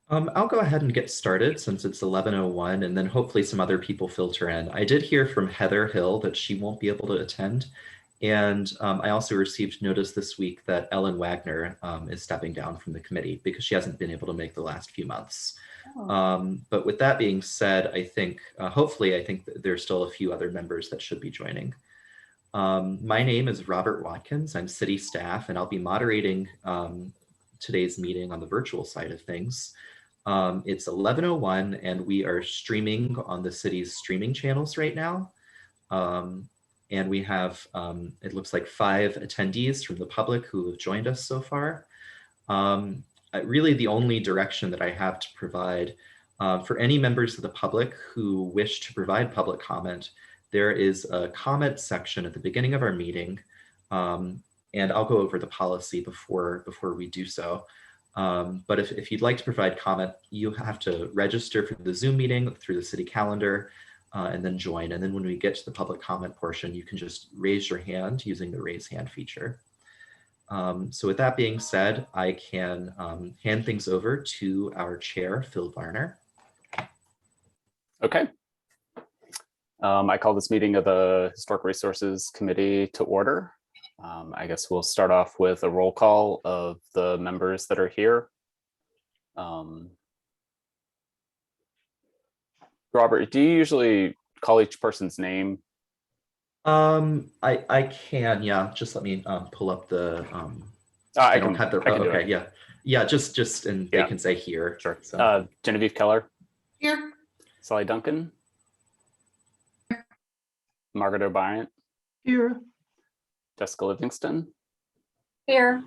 I'll go ahead and get started since it's 11:01, and then hopefully some other people filter in. I did hear from Heather Hill that she won't be able to attend. And I also received notice this week that Ellen Wagner is stepping down from the committee because she hasn't been able to make the last few months. Oh. But with that being said, I think, hopefully, I think that there's still a few other members that should be joining. My name is Robert Watkins. I'm city staff, and I'll be moderating today's meeting on the virtual side of things. It's 11:01, and we are streaming on the city's streaming channels right now. And we have, it looks like 5 attendees from the public who have joined us so far. Really, the only direction that I have to provide for any members of the public who wish to provide public comment, there is a comment section at the beginning of our meeting, and I'll go over the policy before we do so. But if you'd like to provide comment, you have to register for the Zoom meeting through the city calendar and then join. And then when we get to the public comment portion, you can just raise your hand using the raise hand feature. So with that being said, I can hand things over to our chair, Phil Varner. Okay. I call this meeting of the Historic Resources Committee to order. I guess we'll start off with a roll call of the members that are here. Robert, do you usually call each person's name? I can, yeah. Just let me pull up the. I don't can have the. I can do okay, it. yeah. Just and Yeah. they can say here. Sure. So. Genevieve Keller. Here. Sally Duncan. Margaret O'Brien. Here. Jessica Livingston. Here.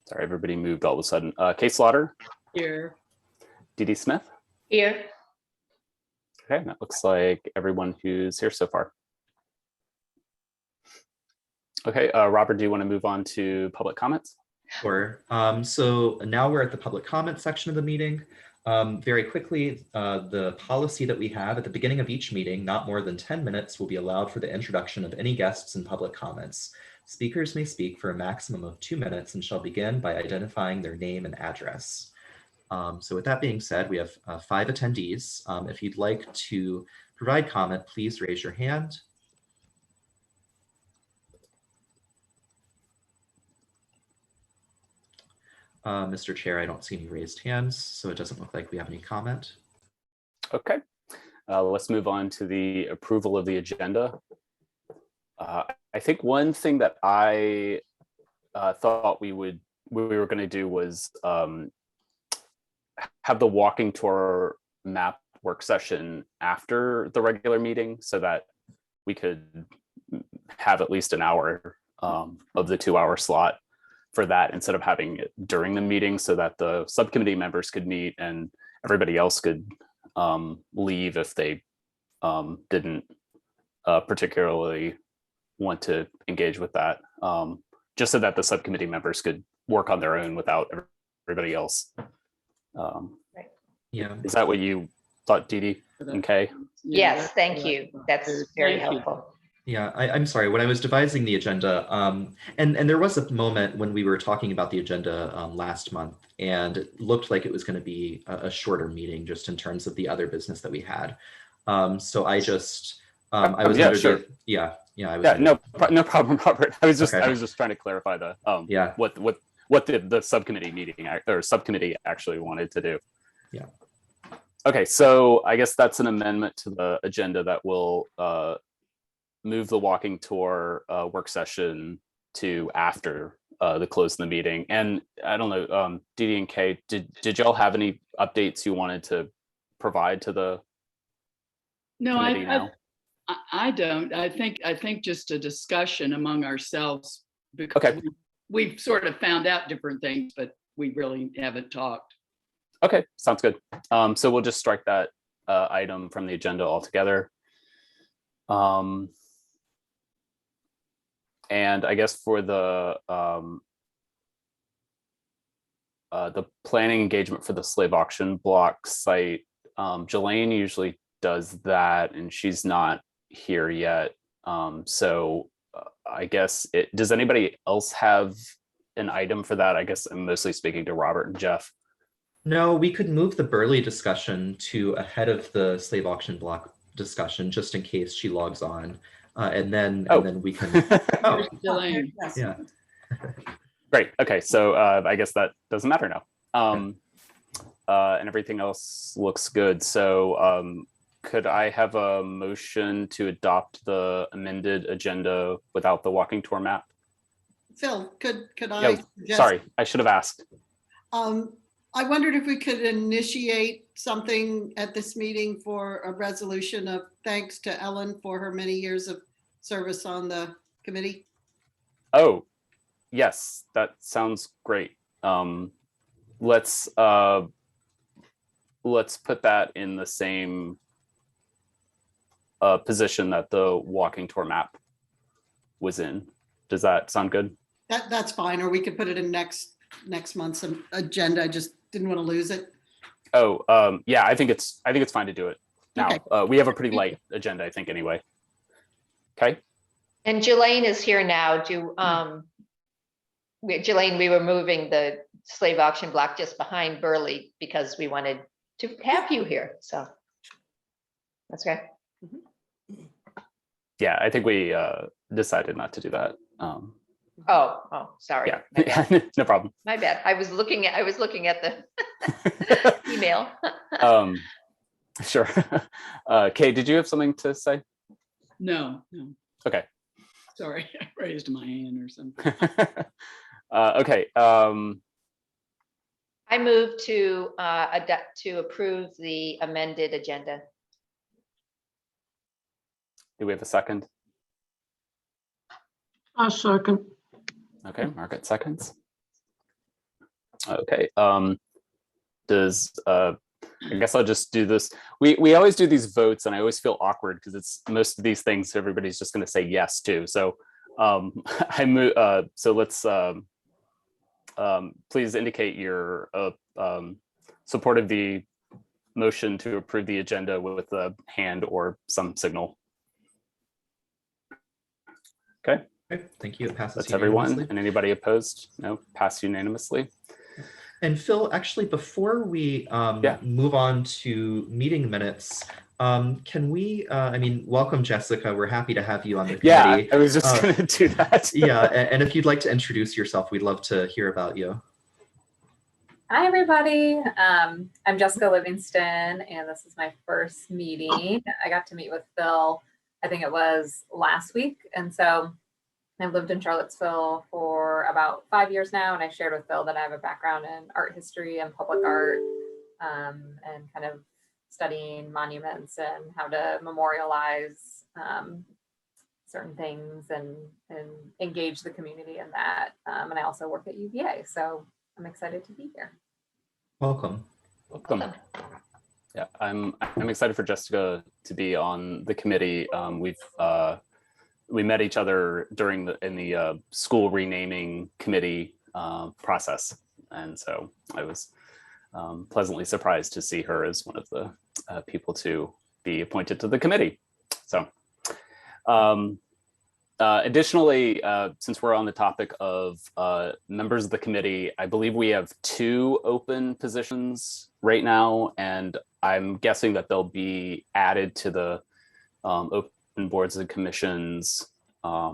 Sorry, everybody moved all of a sudden. Kay Slaughter. Here. Dee Dee Smith. Here. Okay, that looks like everyone who's here so far. Okay, Robert, do you want to move on to public comments? Sure. So now we're at the public comment section of the meeting. Very quickly, the policy that we have at the beginning of each meeting, not more than 10 minutes will be allowed for the introduction of any guests and public comments. Speakers may speak for a maximum of 2 minutes and shall begin by identifying their name and address. So with that being said, we have 5 attendees. If you'd like to provide comment, please raise your hand. Mr. Chair, I don't see any raised hands, so it doesn't look like we have any comment. Okay, let's move on to the approval of the agenda. I think one thing that I thought we were going to do was have the walking tour map work session after the regular meeting so that we could have at least an hour of the 2-hour slot for that instead of having it during the meeting, so that the subcommittee members could meet and everybody else could leave if they didn't particularly want to engage with that, just so that the subcommittee members could work on their own without everybody else. Right. Yeah. Is that what you thought, Dee Dee? Okay. Yes, thank you. That's very helpful. Yeah, I'm sorry. When I was devising the agenda, and there was a moment when we were talking about the agenda last month, and it looked like it was going to be a shorter meeting just in terms of the other business that we had. So I just, I was under sure. the, yeah, I was. Yeah, no problem, Robert. I was just, Okay. I was just trying to clarify the, Yeah. what the subcommittee meeting or subcommittee actually wanted to do. Yeah. Okay, so I guess that's an amendment to the agenda that will move the walking tour work session to after the close of the meeting. And I don't know, Dee Dee and Kay, did y'all have any updates you wanted to provide to the committee now? I don't. I think just a discussion among ourselves, because Okay. we've sort of found out different things, but we really haven't talked. Okay, sounds good. So we'll just strike that item from the agenda altogether. And I guess for the planning engagement for the slave auction block site, Jelaine usually does that, and she's not here yet. So I guess does anybody else have an item for that? I guess I'm mostly speaking to Robert and Jeff. No, we could move the Burley discussion to ahead of the slave auction block discussion, just in case she logs on. And then we can, oh, Here's Delane. yeah. Great. Okay, so I guess that doesn't matter now. And everything else looks good. So could I have a motion to adopt the amended agenda without the walking tour map? Phil, could I? Yeah, suggest- sorry, I should have asked. I wondered if we could initiate something at this meeting for a resolution of thanks to Ellen for her many years of service on the committee. Oh, yes, that sounds great. Let's put that in the same position that the walking tour map was in. Does that sound good? That's fine, or we could put it in next month's agenda. I just didn't want to lose it. Oh, yeah, I think it's fine to do it now. Okay. We have a pretty light agenda, I think, anyway. Okay. And Jelaine is here now. Jelaine, we were moving the slave auction block just behind Burley because we wanted to have you here. So that's right. Yeah, I think we decided not to do that. Oh, sorry. Yeah, no problem. My bad. I was looking at the email. Sure. Kay, did you have something to say? No. Okay. Sorry, I raised my hand or something. Okay. I move to approve the amended agenda. Do we have a second? A second. Okay, Margaret seconds. Okay. I guess I'll just do this. We always do these votes, and I always feel awkward because it's most of these things everybody's just going to say yes to. So I move. So let's please indicate your support of the motion to approve the agenda with a hand or some signal. Okay. Okay, thank you. It passes. That's everyone. unanimously. And anybody opposed? No, passed unanimously. And Phil, actually, before we Yeah. move on to meeting minutes, can we, welcome the We're happy to have you on the Yeah, committee. I was just going to do that. Yeah, and if you'd like to introduce yourself, we'd love to hear about you. Hi, everybody. I'm Jessica Livingston, and this is my first meeting. I got to meet with Phil, I think it was last week. And so I've lived in Charlottesville for about 5 years now, and I shared with Phil that I have a background in art history and public art, and kind of studying monuments and how to memorialize certain things and engage the community in that. And I also work at UVA, so I'm excited to be here. Welcome. Welcome. Yeah, I'm excited for Jessica to be on the committee. We met each other in the school renaming committee process, and so I was pleasantly surprised to see her as one of the people to be appointed to the committee. So additionally, since we're on the topic of members of the committee, I believe we have 2 open positions right now, and I'm guessing that they'll be added to the open boards and commissions. I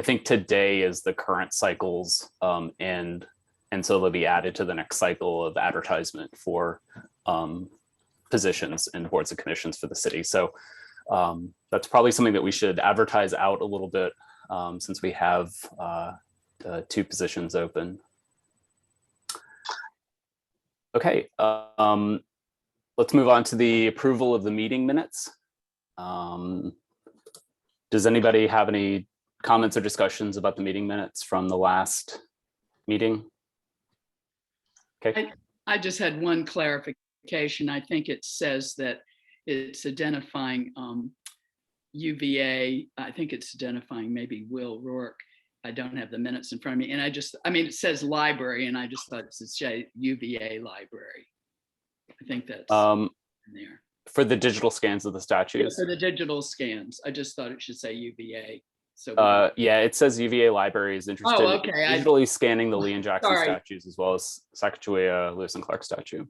think today is the current cycles, and so they'll be added to the next cycle of advertisement for positions in boards and commissions for the city. So that's probably something that we should advertise out a little bit, since we have 2 positions open. Okay, let's move on to the approval of the meeting minutes. Does anybody have any comments or discussions about the meeting minutes from the last meeting? Okay. I just had one clarification. I think it says that it's identifying UVA. I think it's identifying maybe Will Rourke. I don't have the minutes in front of me. And it says library, and I just thought it said UVA library. I think that's in there. For the digital scans of the Yeah, statues. for the digital scans. I just thought it should say UVA. So Yeah, it says UVA Library is interested Oh, okay. in digitally scanning the Lee and Jackson Sorry. statues as well as Sacagawea Lewis and Clark statue.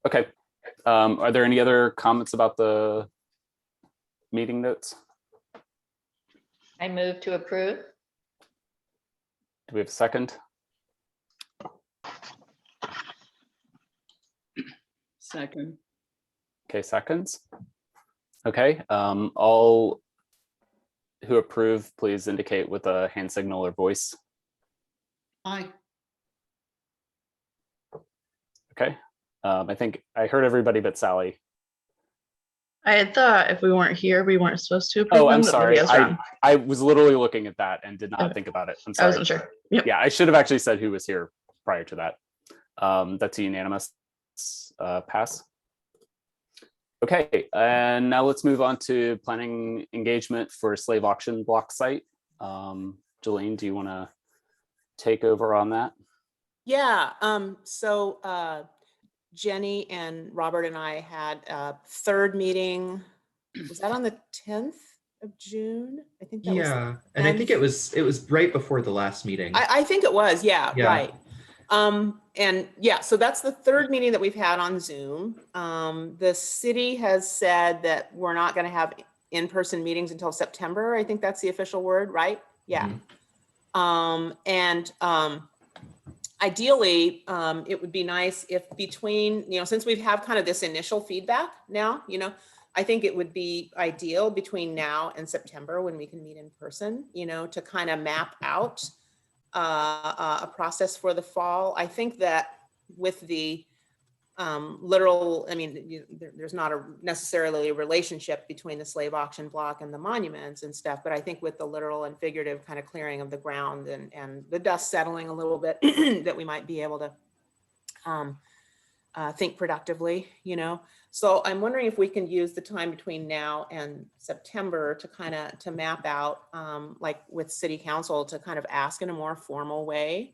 Okay. Are there any other comments about the meeting notes? I move to approve. Do we have a second? Second. Okay, seconds. Okay, all who approve, please indicate with a hand signal or voice. Aye. Okay, I think I heard everybody but Sally. I had thought if we weren't here, we weren't supposed to approve Oh, I'm them, but maybe sorry. I was wrong. I was literally looking at that and did not Okay. think about it. I'm I sorry. wasn't sure. Yep. Yeah, I should have actually said who was here prior to that. That's a unanimous pass. Okay, and now let's move on to planning engagement for slave auction block site. Jolene, do you want to take over on that? Yeah, so Jenny and Robert and I had a third meeting. Was that on the 10th of June? I think that was. Yeah, and I think it was right before the last meeting. I think it was, yeah, Yeah. right. And yeah, so that's the third meeting that we've had on Zoom. The city has said that we're not going to have in-person meetings until September. I think that's the official word, right? Yeah. Mhm. Ideally, it would be nice if between, since we have kind of this initial feedback now, I think it would be ideal between now and September when we can meet in person, to kind of map out a process for the fall. I think that with the literal, there's not necessarily a relationship between the slave auction block and the monuments and stuff, but I think with the literal and figurative kind of clearing of the ground and the dust settling a little bit, that we might be able to think productively, So I'm wondering if we can use the time between now and September to kind of to map out, like with city council, to kind of ask in a more formal way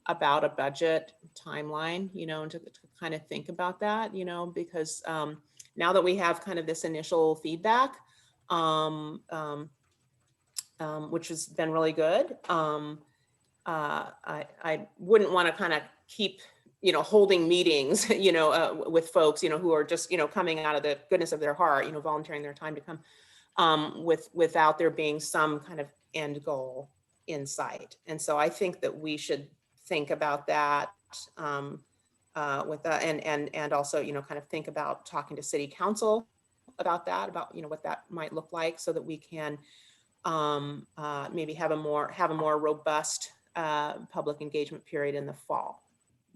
about a budget timeline, and to kind of think about that, because now that we have kind of this initial feedback, which has been really good, I wouldn't want to kind of keep holding meetings, with folks, who are just, coming out of the goodness of their heart, volunteering their time to come, without there being some kind of end goal in sight. And so I think that we should think about that, with that, and also, kind of think about talking to city council about that, about, what that might look like, so that we can maybe have a more robust public engagement period in the fall.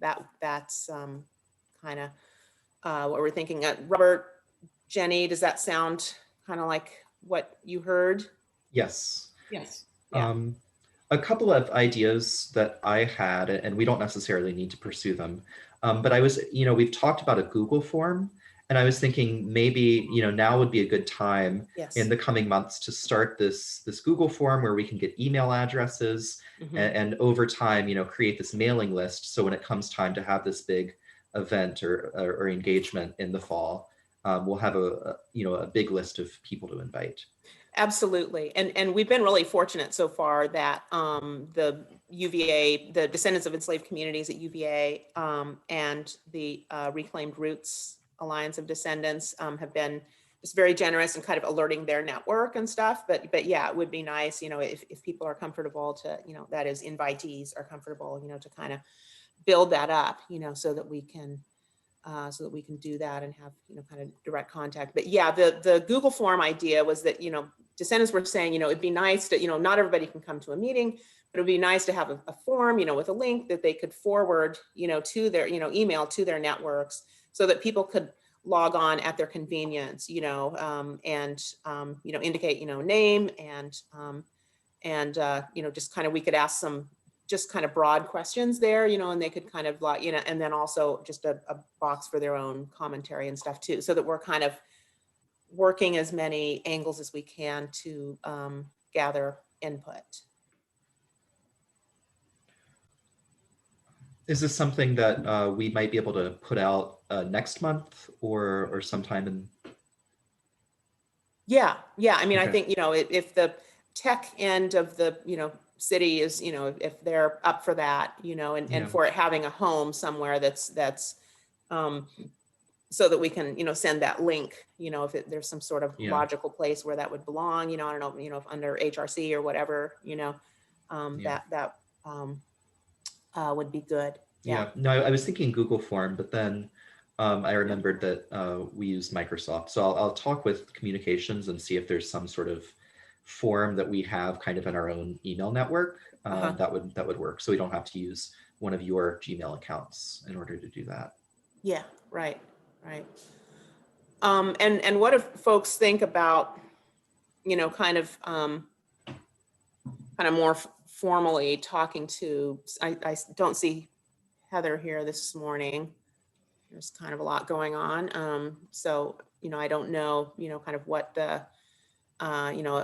That's kind of what we're thinking. Robert, Jenny, does that sound kind of like what you heard? Yes. Yes. Yeah. A couple of ideas that I had, and we don't necessarily need to pursue them, but I was, we've talked about a Google form, and I was thinking maybe, now would be a good time Yes. in the coming months to start this Google form where we can get email addresses and over time, create this mailing list. So when it comes time to have this big event or engagement in the fall, we'll have a big list of people to invite. Absolutely. And we've been really fortunate so far that the UVA, the Descendants of Enslaved Communities at UVA, and the Reclaimed Roots Alliance of Descendants have been just very generous and kind of alerting their network and stuff. But yeah, it would be nice, if people are comfortable to, that is invitees are comfortable, to kind of build that up, so that we can do that and have, kind of direct contact. But yeah, the Google form idea was that, Descendants were saying, it'd be nice to, not everybody can come to a meeting, but it'd be nice to have a form, with a link that they could forward, to their, email to their networks, so that people could log on at their convenience, and, indicate, name and, just kind of, we could ask some just kind of broad questions there, and they could kind of like, and then also just a box for their own commentary and stuff too, so that we're kind of working as many angles as we can to gather input. Is this something that we might be able to put out next month or sometime in? Yeah. I mean, Okay. I think, if the tech end of the, city is, if they're up for that, and Yeah. for it having a home somewhere that's so that we can, send that link, if there's some sort of Yeah. logical place where that would belong, I don't know, if under HRC or whatever, Yeah. that would be good. Yeah, no, I was thinking Google Form, but then I remembered that we use Microsoft. So I'll talk with communications and see if there's some sort of form that we have kind of in our own email network that would work. So we don't have to use one of your Gmail accounts in order to do that. Yeah, right. And what if folks think about, kind of more formally talking to, I don't see Heather here this morning. There's kind of a lot going on. So, I don't know, kind of what the,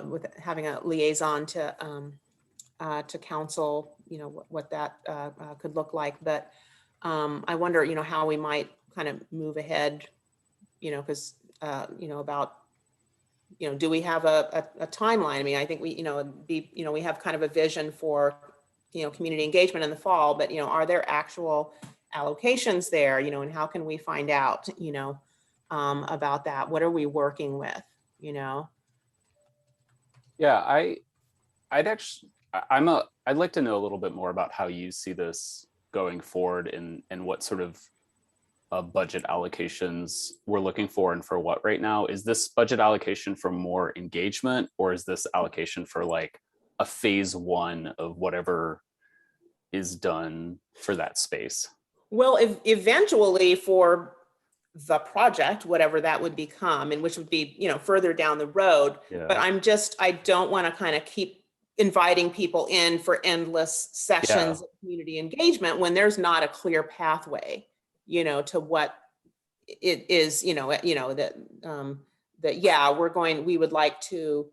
with having a liaison to council, what that could look like. But I wonder, how we might kind of move ahead, because, about, do we have a timeline? I mean, I think we, we have kind of a vision for, community engagement in the fall, but, are there actual allocations there, and how can we find out, about that? What are we working with, Yeah, I'd like to know a little bit more about how you see this going forward and what sort of budget allocations we're looking for and for what right now. Is this budget allocation for more engagement, or is this allocation for like a phase one of whatever is done for that space? Well, eventually for the project, whatever that would become, and which would be, further down the road. Yeah. But I don't want to kind of keep inviting people in for endless sessions of community engagement when there's not a clear pathway, to what it is, we would like to,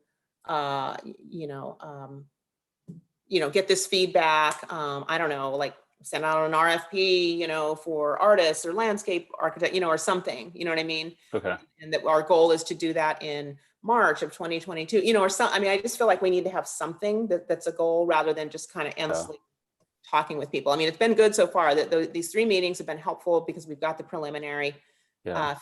get this feedback. I don't know, like send out an RFP, for artists or landscape architect, or something, you know what I mean? Okay. And that our goal is to do that in March of 2022, or some, I mean, I just feel like we need to have something that's a goal rather than just kind of endlessly talking with people. I mean, it's been good so far that these 3 meetings have been helpful because we've got the preliminary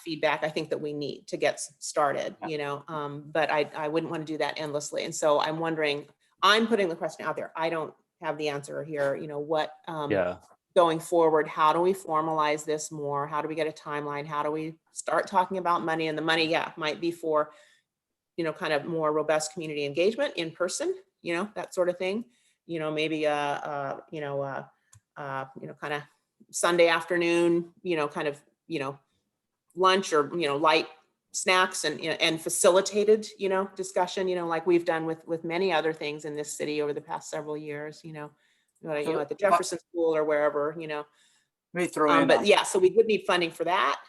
feedback I think that we need to get started, but I wouldn't want to do that endlessly. And so I'm wondering, I'm putting the question out there. I don't have the answer here, what, going forward, how do we formalize this more? How do we get a timeline? How do we start talking about money? And the money, might be for, kind of more robust community engagement in person, that sort of thing. Maybe kind of Sunday afternoon, kind of, lunch or, light snacks and facilitated, discussion, like we've done with many other things in this city over the past several years, at the Jefferson School or wherever, Let me throw in. But so we would need funding for that,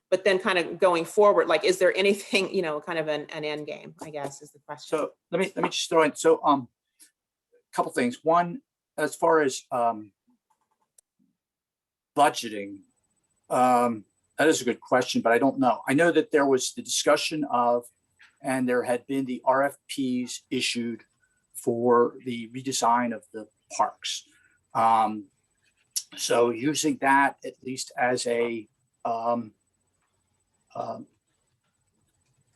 but then kind of going forward, like, is there anything, kind of an end game, I guess is the question. So let me just throw in. So a couple things. One, as far as budgeting, that is a good question, but I don't know. I know that there was the discussion of, and there had been the RFPs issued for the redesign of the parks. So using that at least as an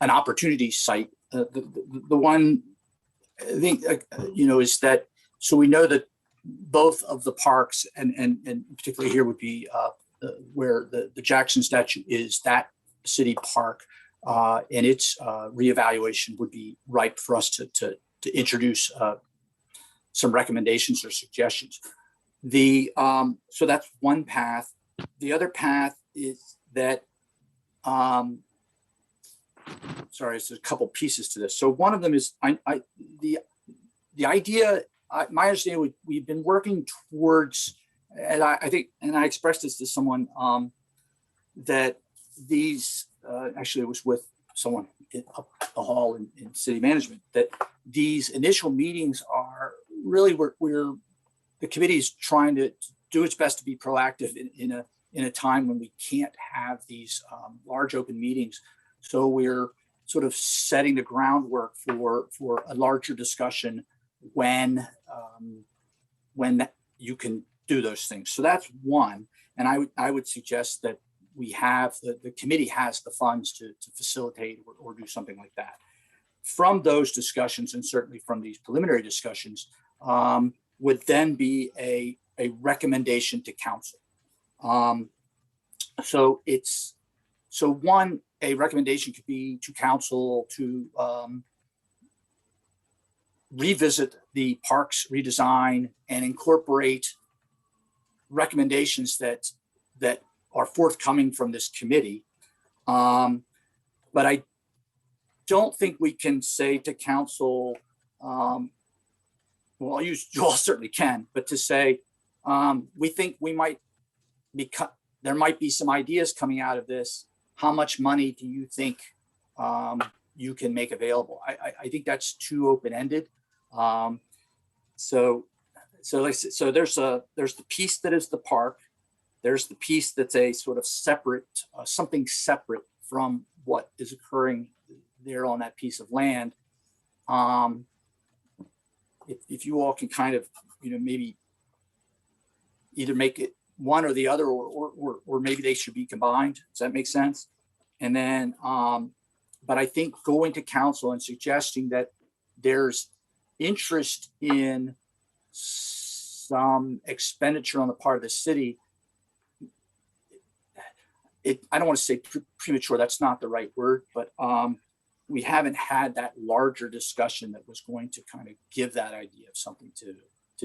opportunity site. The one I think is that, so we know that both of the parks and particularly here would be where the Jackson statue is, that city park, and its reevaluation would be ripe for us to introduce some recommendations or suggestions. So that's one path. The other path is that, sorry, there's a couple pieces to this. So one of them is the idea. My understanding, we've been working towards, and I think, and I expressed this to someone, that these, actually it was with someone up the hall in city management, that these initial meetings are really where the committee is trying to do its best to be proactive in a time when we can't have these large open meetings. So we're sort of setting the groundwork for a larger discussion when you can do those things. So that's one. And I would suggest that we have, the committee has the funds to facilitate or do something like that. From those discussions, and certainly from these preliminary discussions, would then be a recommendation to council. So a recommendation could be to council to revisit the parks redesign and incorporate recommendations that are forthcoming from this committee. But I don't think we can say to council, well, you all certainly can, but to say, we think we might there might be some ideas coming out of this. How much money do you think you can make available? I think that's too open-ended. So there's the piece that is the park. There's the piece that's a sort of separate, something separate from what is occurring there on that piece of land. If you all can kind of, maybe either make it one or the other, or maybe they should be combined. Does that make sense? And then, but I think going to council and suggesting that there's interest in some expenditure on the part of the city, I don't want to say premature, that's not the right word, but we haven't had that larger discussion that was going to kind of give that idea of something to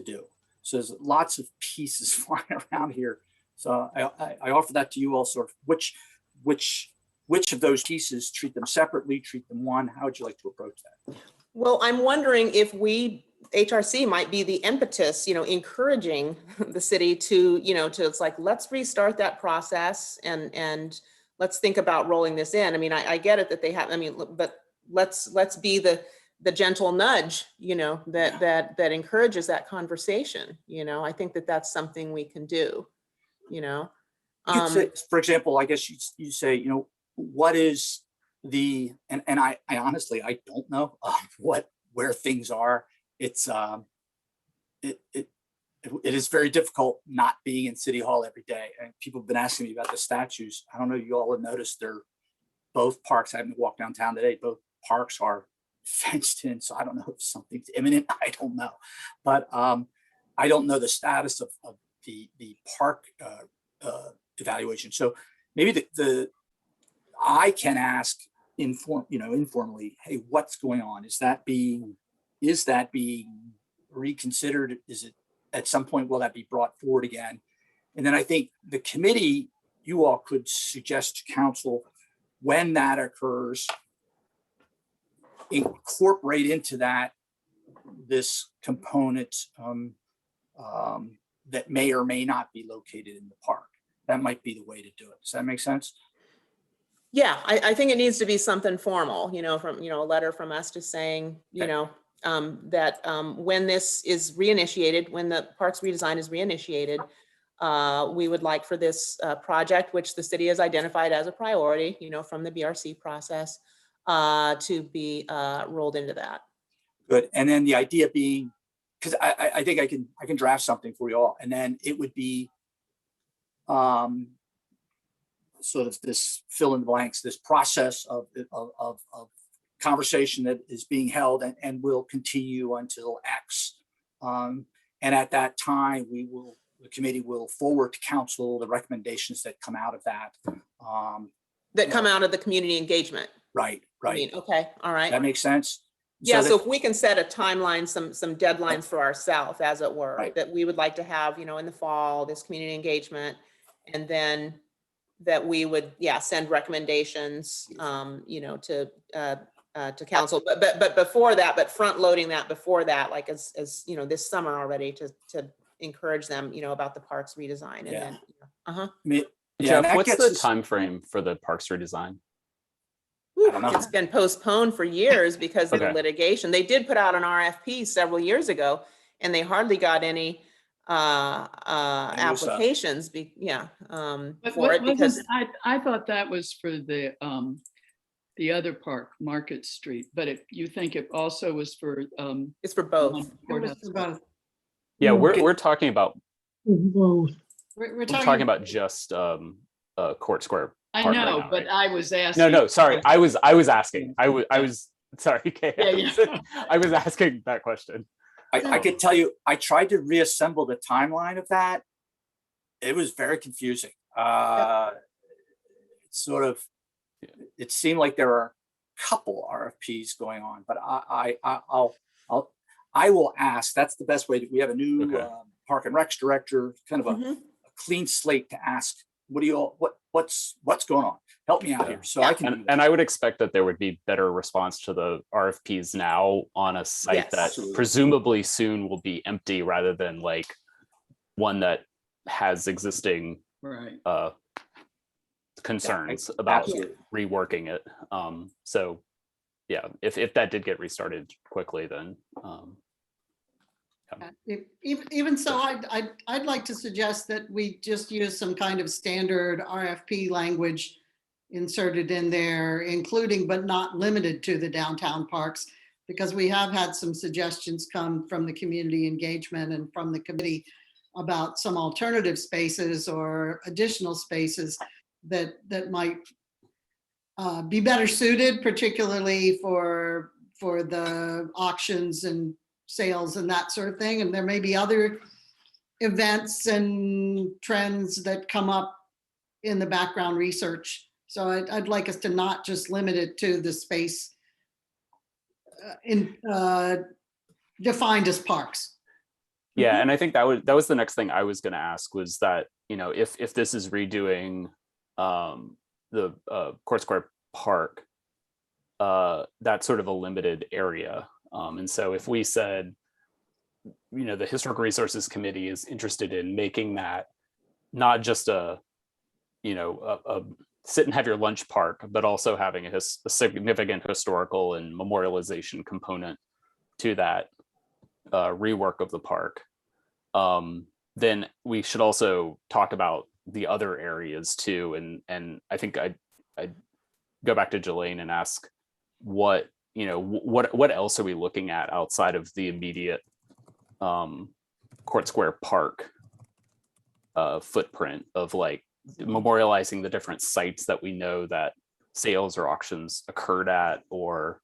do. So there's lots of pieces flying around here. So I offer that to you all, sort of which of those pieces, treat them separately, treat them one. How would you like to approach that? Well, I'm wondering if HRC might be the impetus, encouraging the city to, it's like, let's restart that process and let's think about rolling this in. I mean, I get it that they have, but let's be the gentle nudge, that encourages that conversation. I think that that's something we can do, You could say, for example, I guess you say, what is the, and I honestly, I don't know where things are. It's it is very difficult not being in City Hall every day. And people have been asking me about the statues. I don't know, you all have noticed both parks, I haven't walked downtown today, both parks are fenced in. So I don't know if something's imminent. I don't know. But I don't know the status of the park evaluation. So maybe I can ask informally, hey, what's going on? Is that being reconsidered? Is it at some point, will that be brought forward again? And then I think the committee, you all could suggest to council when that occurs, incorporate into that this component that may or may not be located in the park. That might be the way to do it. Does that make sense? Yeah, I think it needs to be something formal, from, a letter from us just saying, that when this is reinitiated, when the parks redesign is reinitiated, we would like for this project, which the city has identified as a priority, from the BRC process, to be rolled into that. Good. And then the idea being, because I think I can draft something for you all, and then it would be sort of this fill in the blanks, this process of conversation that is being held and will continue until X. And at that time, the committee will forward to council the recommendations that come out of that. That come out of the community engagement. Right. Okay, all right. That makes sense. Yeah, so if we can set a timeline, some deadlines for ourselves, as it were, Right. that we would like to have, in the fall, this community engagement, and then that we would, send recommendations, to council. But before that, front loading that before that, like as this summer already, to encourage them, about the parks redesign. And Yeah. then, Jeff, what's the time frame for the parks redesign? don't know. It's been postponed for years because of the Okay. litigation. They did put out an RFP several years ago, and they hardly got any applications. But For it because I thought that was for the other park, Market Street, but you think it also was for it's for both. courthouse? Yeah, we're talking about We're talking about just Court Square. I Park right know, now, but right? I was asking. No, sorry. I was asking. I was sorry, Kay. Yeah. I was asking that question. I could tell you, I tried to reassemble the timeline of that. It was very confusing. Sort of, it seemed like there were a couple RFPs going on, but I will ask. That's the best way. We have a new Okay. Park and Recs director, kind of a Mhm. clean slate to ask. What do you all? What's going on? Help me out here, so I can. do that. And I would expect that there would be better response to the RFPs now on a site Yes. that Absolutely. presumably soon will be empty rather than like one that has existing Right. concerns about Absolutely. reworking it. So yeah, if that did get restarted quickly, then Even so, I'd like to suggest that we just use some kind of standard RFP language inserted in there, including but not limited to the downtown parks, because we have had some suggestions come from the community engagement and from the committee about some alternative spaces or additional spaces that might be better suited, particularly for the auctions and sales and that sort of thing. And there may be other events and trends that come up in the background research. So I'd like us to not just limit it to the space defined as parks. yeah, and I think that was the next thing I was going to ask was that, you know, if this is redoing the Court Square Park, that's sort of a limited area. And so if we said, you know, the Historic Resources Committee is interested in making that not just a sit and have your lunch park, but also having a significant historical and memorialization component to that rework of the park, then we should also talk about the other areas too. And I think I'd go back to Jelaine and ask what else are we looking at outside of the immediate Court Square Park footprint of like memorializing the different sites that we know that sales or auctions occurred at, or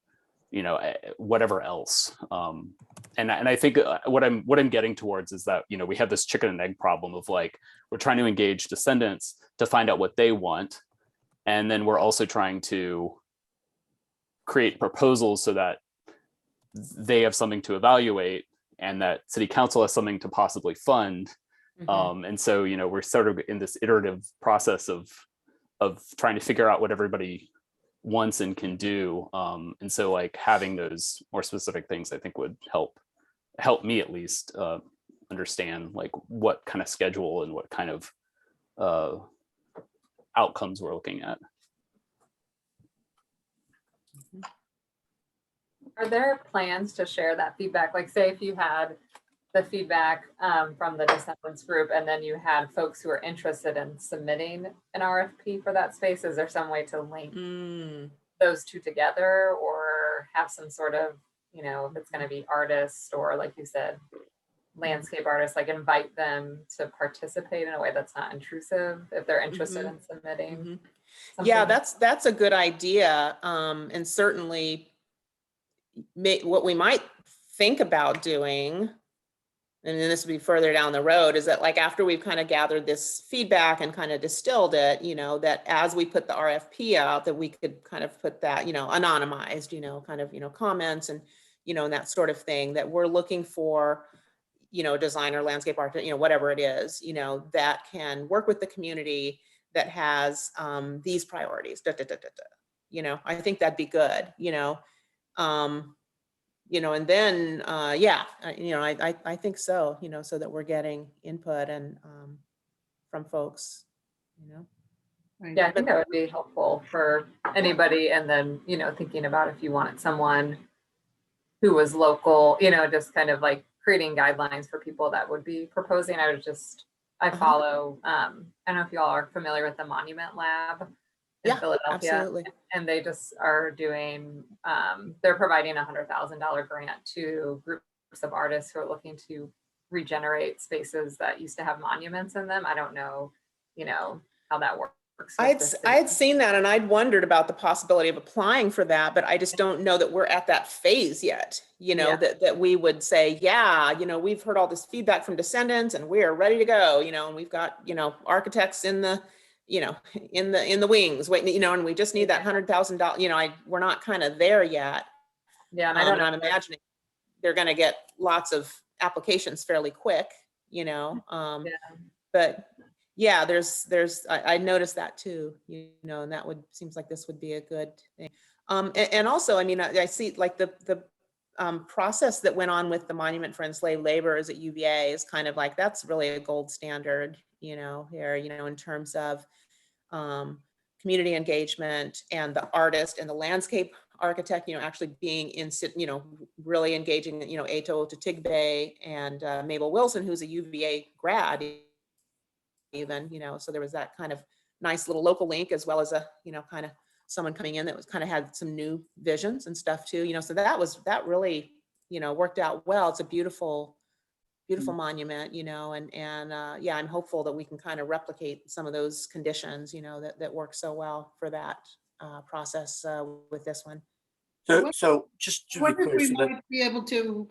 you know, whatever else. And I think what I'm getting towards is that, you know, we have this chicken and egg problem of like, we're trying to engage descendants to find out what they want. And then we're also trying to create proposals so that they have something to evaluate and that city council has something to possibly fund. And so, you know, we're sort of in this iterative process of trying to figure out what everybody wants and can do. And so like having those more specific things, I think would help me at least understand like what kind of schedule and what kind of outcomes we're looking at. Are there plans to share that feedback? Like say if you had the feedback from the descendants group and then you had folks who are interested in submitting an RFP for that space, is there some way to link those two together or have some sort of, you know, if it's going to be artists or like you said, landscape artists, like invite them to participate in a way that's not intrusive if they're interested in submitting? Yeah, that's a good idea. And certainly what we might think about doing, and then this would be further down the road, is that like after we've kind of gathered this feedback and kind of distilled it, you know, that as we put the RFP out, that we could kind of put that, you know, anonymized, you know, kind of, you know, comments and, you know, and that sort of thing, that we're looking for, you know, designer, landscape architect, you know, whatever it is, you know, that can work with the community that has these priorities, you know, I think that'd be good, you know, and then, I think so, you know, so that we're getting input and from folks, you know. Right. Yeah, I think that would be helpful for anybody. And then, you know, thinking about if you wanted someone who was local, you know, just kind of like creating guidelines for people that would be proposing. I follow, I don't know if you all are familiar with the Monument Lab in Philadelphia. Absolutely. And they just are doing, they're providing $100,000 grant to groups of artists who are looking to regenerate spaces that used to have monuments in them. I don't know, you know, how that works with I the had city. seen that and I'd wondered about the possibility of applying for that, but I just don't know that we're at that phase yet, you know, Yeah. that we would say, yeah, you know, we've heard all this feedback from descendants and we're ready to go, you know, and we've got, you know, architects in the, you know, in the wings waiting, you know, and we just need that $100,000, you know, we're not kind of there yet. Yeah, and I don't And know. I'm imagining they're going to get lots of applications fairly quick, you know, Yeah. but yeah, I noticed that too, you know, and that seems like this would be a good thing. And also, I mean, I see like the process that went on with the Monument for Enslaved Laborers at UVA is kind of like, that's really a gold standard, you know, here, you know, in terms of community engagement and the artist and the landscape architect, you know, actually being you know, really engaging, you know, Ato Tatigbe and Mabel Wilson, who's a UVA grad even, you know, so there was that kind of nice little local link as well as a, you know, kind of someone coming in that was kind of had some new visions and stuff too, you know, so that really, you know, worked out well. It's a beautiful monument, you know, and yeah, I'm hopeful that we can kind of replicate some of those conditions, you know, that work so well for that process with this one. So just to I be wonder if clear, we so that might be able to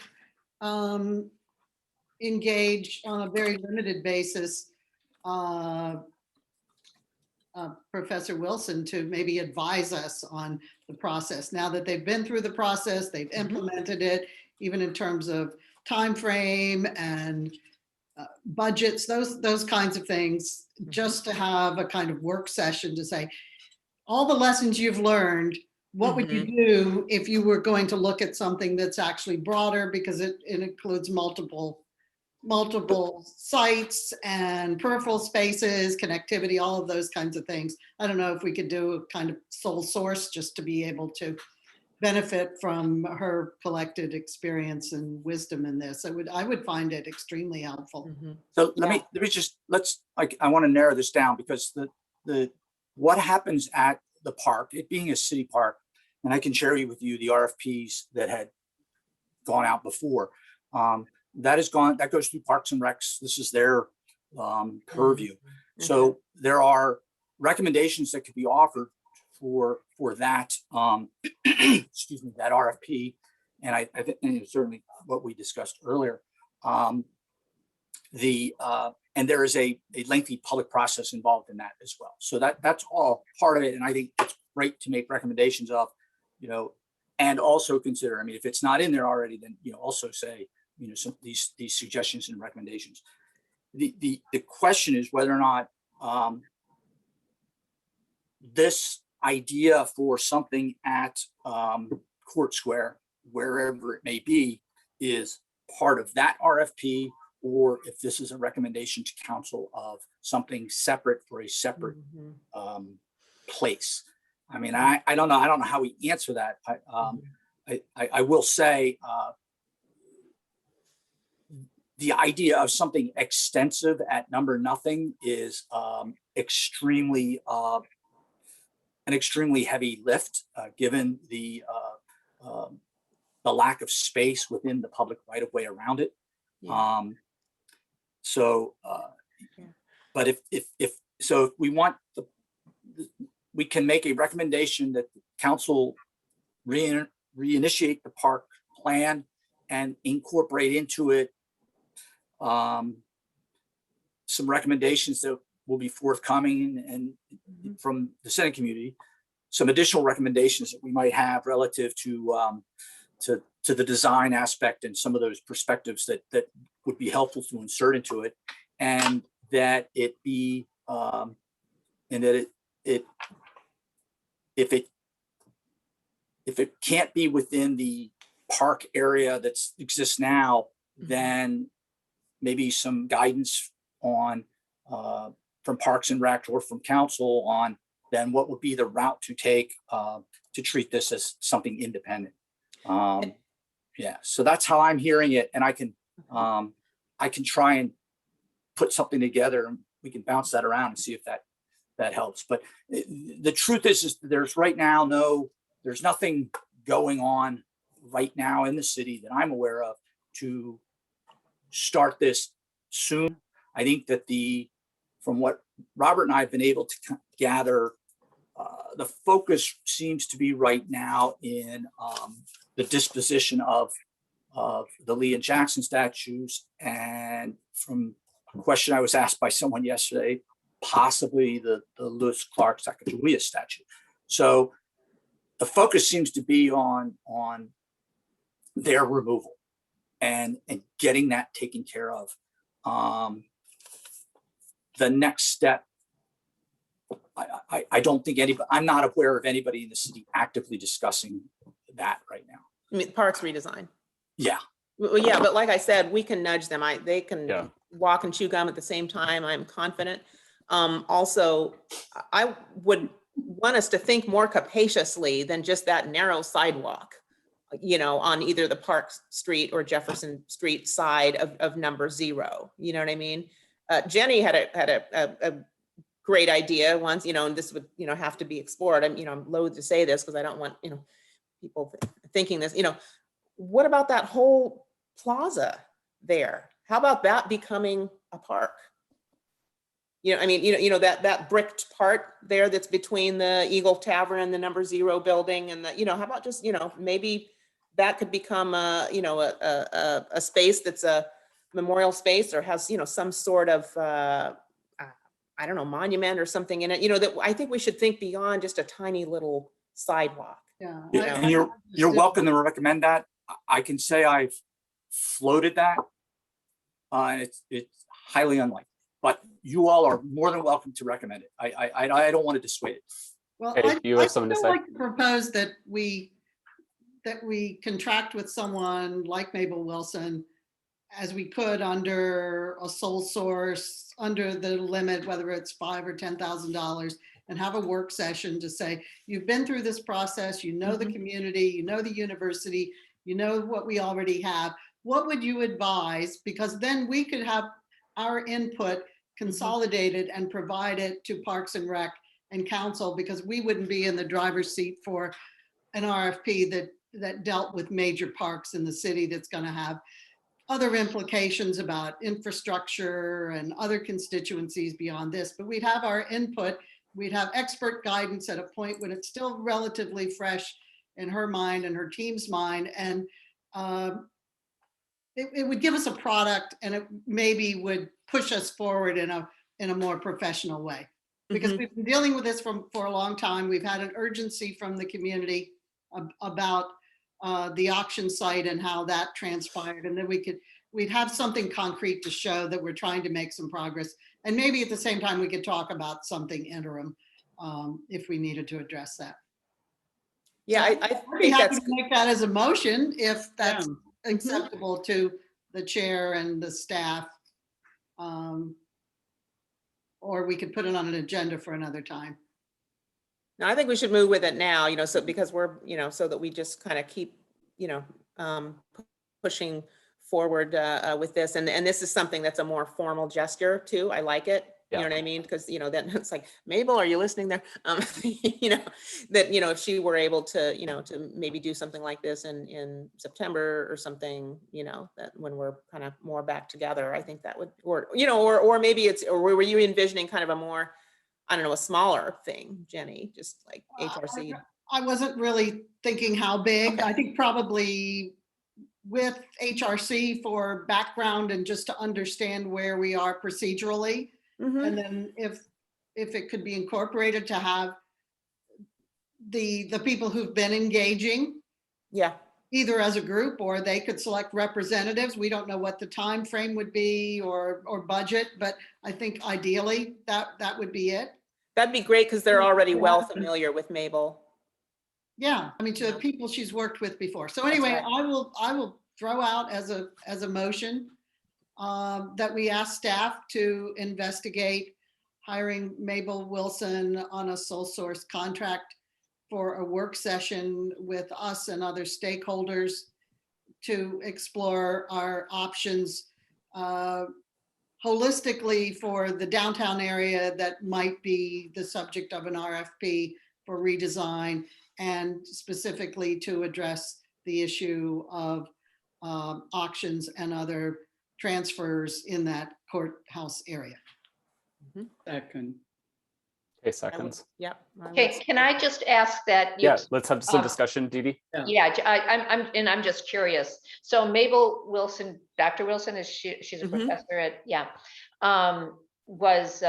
engage on a very limited basis Professor Wilson to maybe advise us on the process. Now that they've been through the process, they've implemented it, even in terms of time frame and budgets, those kinds of things, just to have a kind of work session to say, all the lessons you've learned, what would you do if you were going to look at something that's actually broader, because it includes multiple sites and peripheral spaces, connectivity, all of those kinds of things. I don't know if we could do a kind of sole source just to be able to benefit from her collected experience and wisdom in this. I would find it extremely helpful. So let me just, I want to narrow this down, because what happens at the park, it being a city park, and I can share with you the RFPs that had gone out before. That goes through Parks and Recs. This is their purview. So there are recommendations that could be offered for that excuse me, that RFP, and I think certainly what we discussed earlier. And there is a lengthy public process involved in that as well. So that's all part of it, and I think it's great to make recommendations of, you know, and also consider. I mean, if it's not in there already, then, you know, also say, you know, some these suggestions and recommendations. The question is whether or not this idea for something at Court Square, wherever it may be, is part of that RFP, or if this is a recommendation to council of something separate for a separate place. I mean, I don't know. I don't know how we answer that. I will say the idea of something extensive at Number Nothing is extremely an extremely heavy lift, given the lack of space within the public right of way around it. Yeah. But if we want we can make a recommendation that the council reinitiate the park plan and incorporate into it some recommendations that will be forthcoming and from the Senate community, some additional recommendations that we might have relative to the design aspect and some of those perspectives that would be helpful to insert into it, and that it be and that it if it can't be within the park area that exists now, then maybe some guidance on from Parks and Rec or from council on then what would be the route to take to treat this as something independent. Yeah, so that's how I'm hearing it, and I can try and put something together, and we can bounce that around and see if that helps. But the truth is there's right now there's nothing going on right now in the city that I'm aware of to start this soon. I think that from what Robert and I have been able to gather, the focus seems to be right now in the disposition of the Lee and Jackson statues, and from a question I was asked by someone yesterday, possibly the Lewis Clark Sacagawea statue. So the focus seems to be on their removal and getting that taken care of. The next step, I don't think I'm not aware of anybody in the city actively discussing that right now. I mean, parks redesign. Yeah. Well, yeah, but like I said, we can nudge them. They can Yeah. walk and chew gum at the same time. I'm confident. Also, I would want us to think more capaciously than just that narrow sidewalk, you know, on either the Park Street or Jefferson Street side of number 0. You know what I mean? Jenny had a great idea once, you know, and this would, you know, have to be explored. I'm loath to say this because I don't want, you know, people thinking this, you know, what about that whole plaza there? How about that becoming a park? You know, I mean, you know that bricked part there that's between the Eagle Tavern and the number 0 building, and the, you know, how about just, you know, maybe that could become a, you know, a space that's a memorial space, or has, you know, some sort of I don't know, monument or something in it. You know, that I think we should think beyond just a tiny little sidewalk. Yeah. Yeah, and you're welcome to recommend that. I can say I've floated that. It's highly unlikely, but you all are more than welcome to recommend it. I don't want to dissuade it. Well, Hey, you have something to still say? like to propose that we contract with someone like Mabel Wilson as we could under a sole source, under the limit, whether it's $5,000 or $10,000, and have a work session to say, you've been through this process, you know, the community, you know, the university, you know what we already have. What would you advise? Because then we could have our input consolidated and provide it to Parks and Rec and Council, because we wouldn't be in the driver's seat for an RFP that dealt with major parks in the city that's going to have other implications about infrastructure and other constituencies beyond this. But we'd have our input, we'd have expert guidance at a point when it's still relatively fresh in her mind and her team's mind. And it would give us a product, and it maybe would push us forward in a more professional way. Because we've been dealing with this for a long time. We've had an urgency from the community about the auction site and how that transpired. And then we'd have something concrete to show that we're trying to make some progress. And maybe at the same time, we could talk about something interim if we needed to address that. Yeah, So I I'd be think happy that's, to make that as a motion if that's acceptable to the chair and the staff. Or we could put it on an agenda for another time. no, I think we should move with it now, you know, so because we're, you know, so that we just kind of keep, you know, pushing forward with this. And this is something that's a more formal gesture too. I like it. You know what I mean? Because, you know, then it's like, Mabel, are you listening there? You know, that, you know, if she were able to, you know, to maybe do something like this in September or something, you know, that when we're kind of more back together, I think that would, or, you know, or maybe it's, or were you envisioning kind of a more, I don't know, a smaller thing, Jenny, just like HRC? I wasn't really thinking how big. Okay. I think probably with HRC for background and just to understand where we are procedurally. And then if it could be incorporated to have the people who've been engaging, Yeah. either as a group or they could select representatives. We don't know what the time frame would be or budget, but I think ideally that would be it. That'd be great because they're already well familiar with Mabel. Yeah, I mean, to the people she's worked with before. So anyway, right. I will throw out as a motion that we ask staff to investigate hiring Mabel Wilson on a sole source contract for a work session with us and other stakeholders to explore our options holistically for the downtown area that might be the subject of an RFP for redesign, and specifically to address the issue of auctions and other transfers in that courthouse area. Second. Okay, I would- seconds. Yeah. Okay, can I just ask that? you- Yeah, let's have some Um, discussion, Dee Dee. Yeah, I'm just curious. So Mabel Wilson, Dr. Wilson, is she's a Mhm. professor at, yeah, was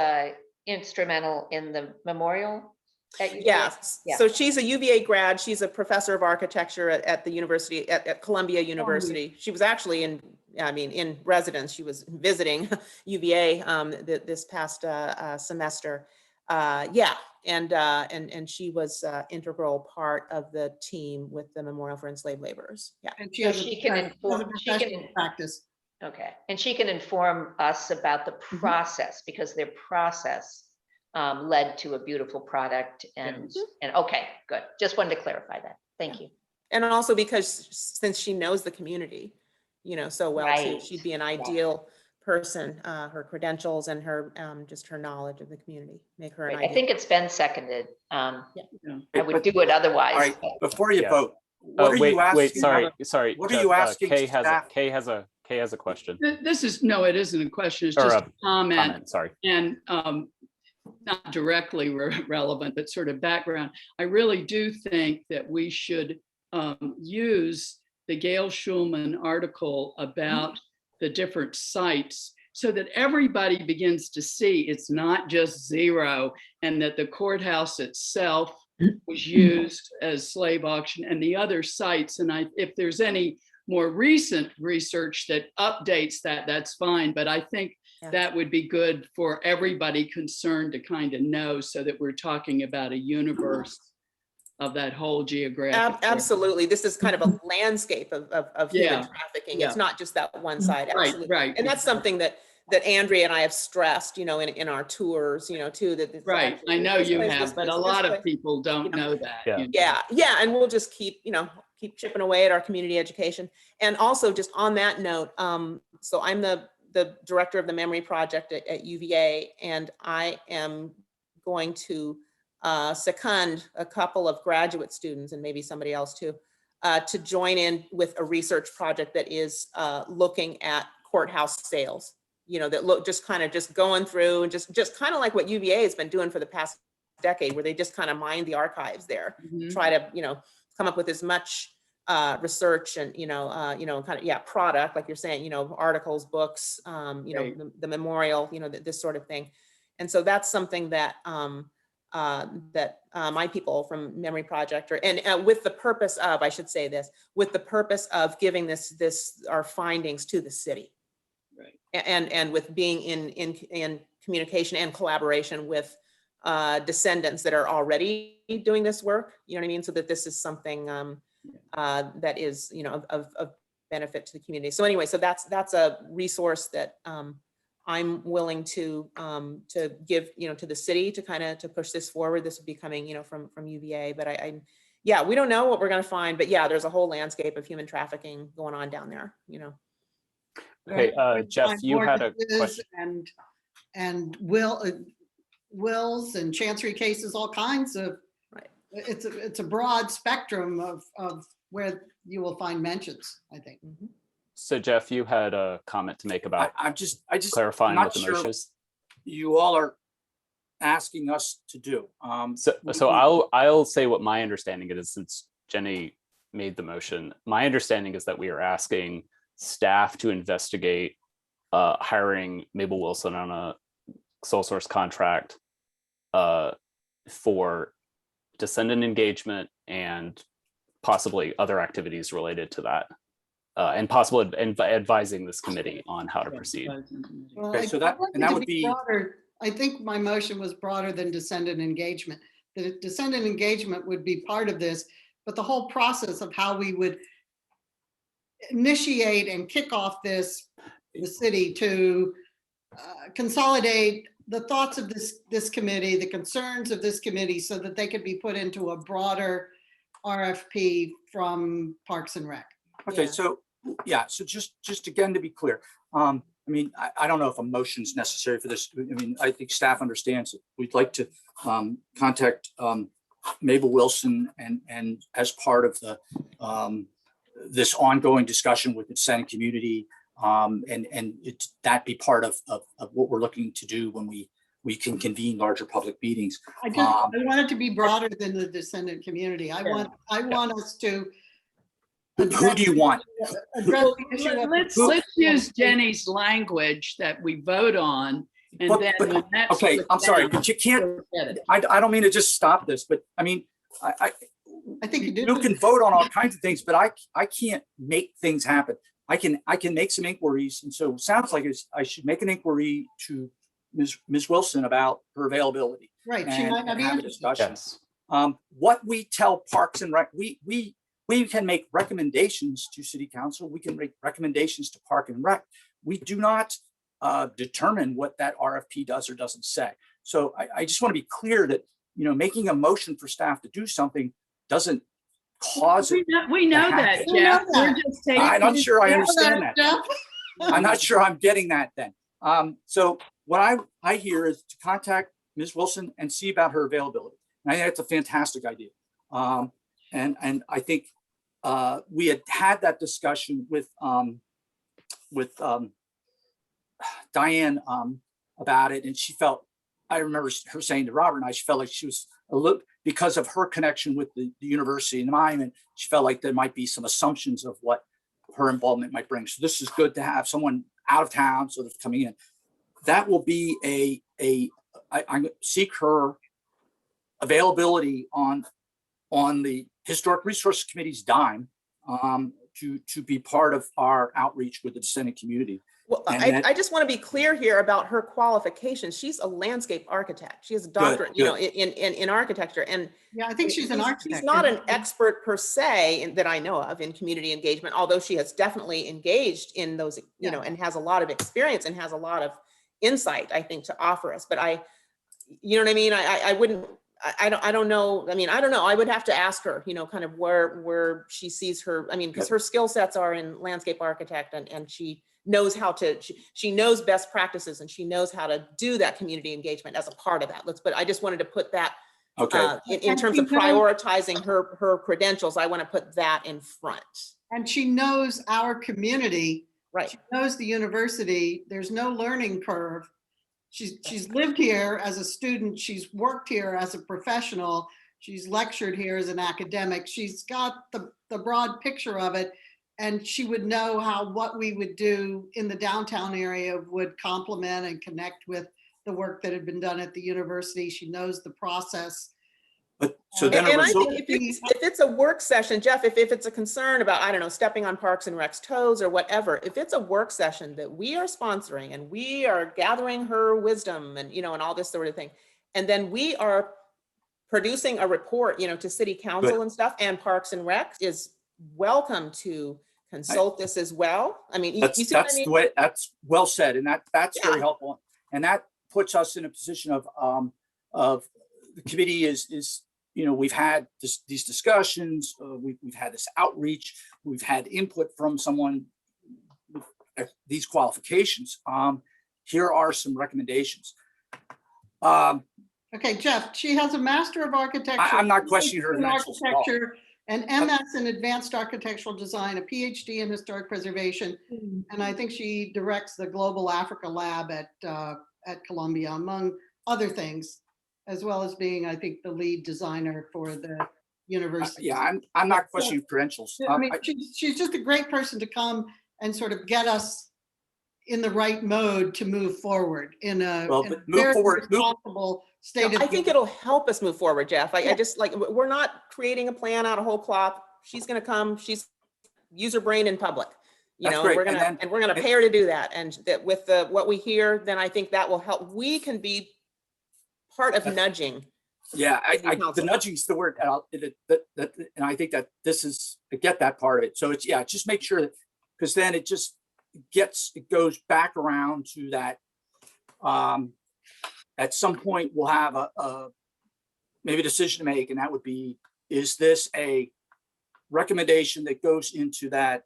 instrumental in the memorial at UVA? Yes. Yeah. So she's a UVA grad. She's a professor of architecture at the university, at Columbia University. She was actually in residence. She was visiting UVA this past semester. Yeah. And she was integral part of the team with the Memorial for Enslaved Laborers. Yeah. And she So has a she can inform- she can- professional practice. Okay, and she can inform us about the Mm-hmm. process, because their process led to a beautiful product and, okay, good. Just wanted to clarify that. Thank you. And also because since she knows the community, so well too, Right. she'd be an ideal person, her credentials and her, just her knowledge of the community, make her an Great. I ideal. think it's been seconded. Yeah. I would do it otherwise. All right, but- before you Yeah. vote, what are Wait, you asking? wait, sorry. What are Jeff, you asking Kay has staff? Kay has a question This is, no, it isn't a question. It's Or just a a comment. comment, sorry. And not directly relevant, but sort of background. I really do think that we should use the Gail Schulman article about the different sites so that everybody begins to see it's not just zero, and that the courthouse itself was used as slave auction and the other sites. And if there's any more recent research that updates that, that's fine. But I think Yeah. that would be good for everybody concerned to kind of know, so that we're talking about a universe of that whole geographic. area. Absolutely. This is kind of a landscape of human Yeah. trafficking. Yeah. It's not just that one side. Right, Absolutely. right. And that's something that Andrea and I have stressed, in our tours, too, that. it's Right, actually I know this you place, have, this but a place, this lot place. of people don't know that. Yeah. you know. Yeah, and we'll just keep chipping away at our community education. And also just on that note, so I'm the director of the Memory Project at UVA, and I am going to second a couple of graduate students, and maybe somebody else too, to join in with a research project that is looking at courthouse sales. That look just going through and just kind of like what UVA has been doing for the past decade, where they just kind of mine the archives there, Mhm. try to come up with as much research and product, like you're saying, articles, books, Right. the memorial, this sort of thing. And so that's something that my people from Memory Project and with the purpose of, I should say this, with the purpose of giving our findings to the city. Right. And with being in communication and collaboration with descendants that are already doing this work, you know what I mean? So that this is something that is, of benefit to the community. So anyway, so that's a resource that I'm willing to give, to the city to push this forward. This would be coming, from UVA, but yeah, we don't know what we're going to find, but yeah, there's a whole landscape of human trafficking going on down there, Okay, Jeff, you had a Mortgages question. And wills and chancery cases, all kinds of. Right. It's a broad spectrum of where you will find mentions, I think. So Jeff, you had a comment to make about I just clarifying not what the sure motion is. you all are asking us to do. So I'll say what my understanding is, since Jenny made the motion. My understanding is that we are asking staff to investigate hiring Mabel Wilson on a sole source contract for descendant engagement and possibly other activities related to that, and possibly advising this committee on how to proceed. Well, Okay, so that- I'd like and it that to would be- broader. I think my motion was broader than descendant engagement. The descendant engagement would be part of this, but the whole process of how we would initiate and kick off the city to consolidate the thoughts of this committee, the concerns of this committee, so that they could be put into a broader RFP from Parks and Rec. Okay, Yeah. so, yeah, so just again, to be clear, I mean, I don't know if a motion is necessary for this. I mean, I think staff understands it. We'd like to contact Mabel Wilson and as part of the this ongoing discussion with the Senate community, and that be part of what we're looking to do when we we can convene larger public meetings. I want it to be broader than the descendant community. I want us to. Who do you want? Address the issue of- Let's use Jenny's language that we vote on. And then when that's Okay, I'm sorry, but you can't, forget it. I don't mean to just stop this, but I mean, I think you do. you can vote on all kinds of things, but I can't make things happen. I can make some inquiries. And so it sounds like I should make an inquiry to Ms. Wilson about her availability. Right, she and might have have a answers. discussion. Yes. What we tell Parks and Rec, we can make recommendations to City Council. We can make recommendations to Park and Rec. We do not determine what that RFP does or doesn't say. So I just want to be clear that, making a motion for staff to do something doesn't cause it. We know that, We know Jeff. that. We're just taking. I'm not sure I Yeah, understand that. Jeff? I'm not sure I'm getting that then. So what I hear is to contact Ms. Wilson and see about her availability. And I think that's a fantastic idea. And I think we had that discussion with Diane about it, and she felt, I remember her saying to Robert and I, she felt like she was a little, because of her connection with the university and the monument, she felt like there might be some assumptions of what her involvement might bring. So this is good to have someone out of town sort of coming in. That will be I seek her availability on the Historic Resources Committee's dime to be part of our outreach with the descendant community. Well, And I just want to be clear here about her qualifications. She's a landscape architect. She has a doctorate, in architecture. And Yeah, I think she's an architect. She's not an expert per se that I know of in community engagement, although she has definitely engaged in those, and has a lot of experience and has a lot of insight, I think, to offer us. But you know what I mean? I wouldn't, I don't know. I mean, I don't know. I would have to ask her, kind of where she sees her, because her skill sets are in landscape architect and she knows how to, she knows best practices and she knows how to do that community engagement as a part of that. But I just wanted to put that in terms of prioritizing her credentials. I want to put that in front. And she knows our community. Right. She knows the university. There's no learning curve. She's lived here as a student. She's worked here as a professional. She's lectured here as an academic. She's got the broad picture of it. And she would know what we would do in the downtown area would complement and connect with the work that had been done at the university. She knows the process. But so then And I think if it's a work session, Jeff, if it's a concern about, I don't know, stepping on Parks and Rec's toes or whatever, if it's a work session that we are sponsoring and we are gathering her wisdom and, and all this sort of thing, and then we are producing a report, to City Council and stuff, and Parks and Rec is welcome to consult this as well. I mean, you see what I mean? The way, that's well said, and that's very helpful, and that puts us in a position of the committee is we've had these discussions, we've had this outreach, we've had input from someone with these qualifications. Here are some recommendations. Okay, Jeff, she has a Master of Architecture. I'm not questioning her in credentials at all. architecture, an MS in Advanced Architectural Design, a PhD in Historic Preservation, and I think she directs the Global Africa Lab at Columbia, among other things, as well as being, I think, the lead designer for the university. Yeah, I'm not questioning credentials. I mean, she's just a great person to come and sort of get us in the right mode to move forward in a very responsible state of. I think it'll help us move forward, Jeff. I just we're not creating a plan out of whole cloth. She's going to come. She's use her brain in public. We're gonna pay her to do that. And that with what we hear, then I think that will help. We can be part of nudging. Yeah, the nudging is the word, and I think that I get that part of it. So it's just make sure that, because then it goes back around to that. At some point, we'll have maybe a decision to make, and that would be: is this a recommendation that goes into that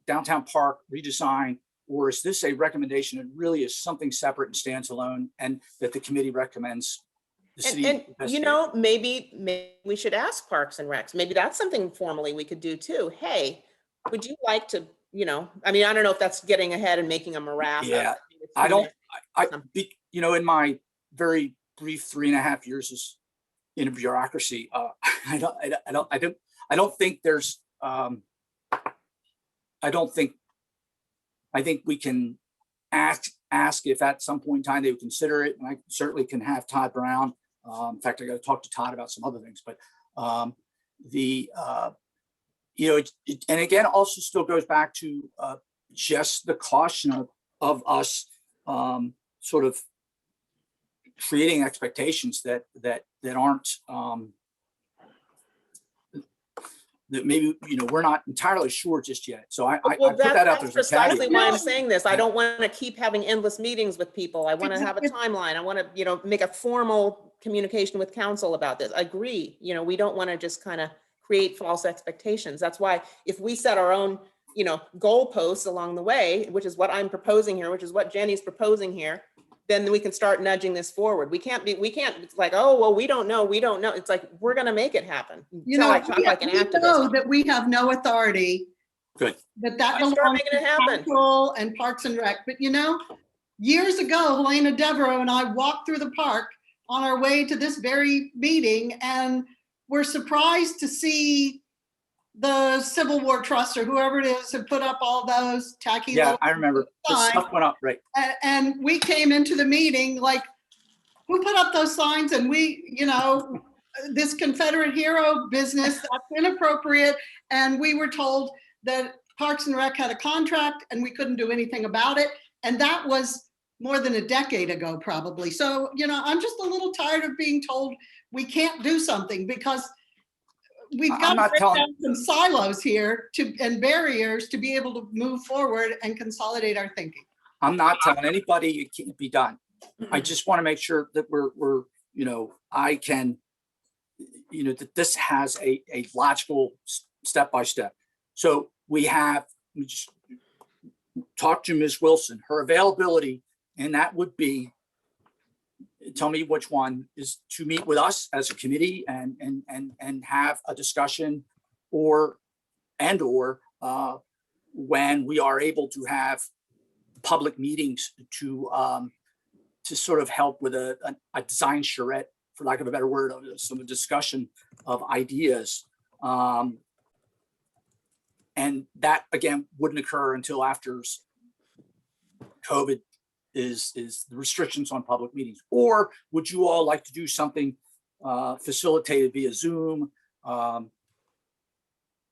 downtown park redesign, or is this a recommendation that really is something separate and stands alone, and that the committee recommends? And maybe we should ask Parks and Recs. Maybe that's something formally we could do too. Hey, would you like to, I don't know if that's getting ahead and making a morass. Yeah, I You know, in my very brief 3.5 years in a bureaucracy, I don't think there's, I think we can ask if at some point in time they would consider it, and I certainly can have Todd Brown. In fact, I got to talk to Todd about some other things, but you know, and again, also still goes back to just the caution of us sort of creating expectations that aren't that maybe, you know, we're not entirely sure just yet. So I Well, put that out that's there as a precisely caveat. why I'm saying this. I don't want to keep having endless meetings with people. I want to have a timeline. I want to, you know, make a formal communication with council about this. I agree. You know, we don't want to just kind of create false expectations. That's why if we set our own, you know, goalposts along the way, which is what I'm proposing here, which is what Jenny's proposing here, then we can start nudging this forward. We can't, it's like, oh, well, we don't know. It's like, we're going to make it happen. You know, I talk like an we know activist. that we have no authority. Good. But that Let's start belongs making it to happen. council and Parks and Rec. But you know, years ago, Helena Devereaux and I walked through the park on our way to this very meeting, and we're surprised to see the Civil War Trust or whoever it is had put up all those tacky. Yeah, little I remember. The signs. stuff went up, right? And we came into the meeting like, who put up those signs? And we, you know, this Confederate hero business, that's inappropriate. And we were told that Parks and Rec had a contract and we couldn't do anything about it. And that was more than a decade ago, probably. So, you know, I'm just a little tired of being told we can't do something, because we've got to break down some silos here and barriers to be able to move forward and consolidate our thinking. I'm not telling anybody it can't be done. I just want to make sure that we're, you know, I can, you know, that this has a logical step by step. So we just talked to Ms. Wilson, her availability, and that would be, tell me which one, is to meet with us as a committee and have a discussion, or when we are able to have public meetings to sort of help with a design charrette, for lack of a better word, of some discussion of ideas. And that, again, wouldn't occur until after COVID is the restrictions on public meetings. Or would you all like to do something facilitated via Zoom,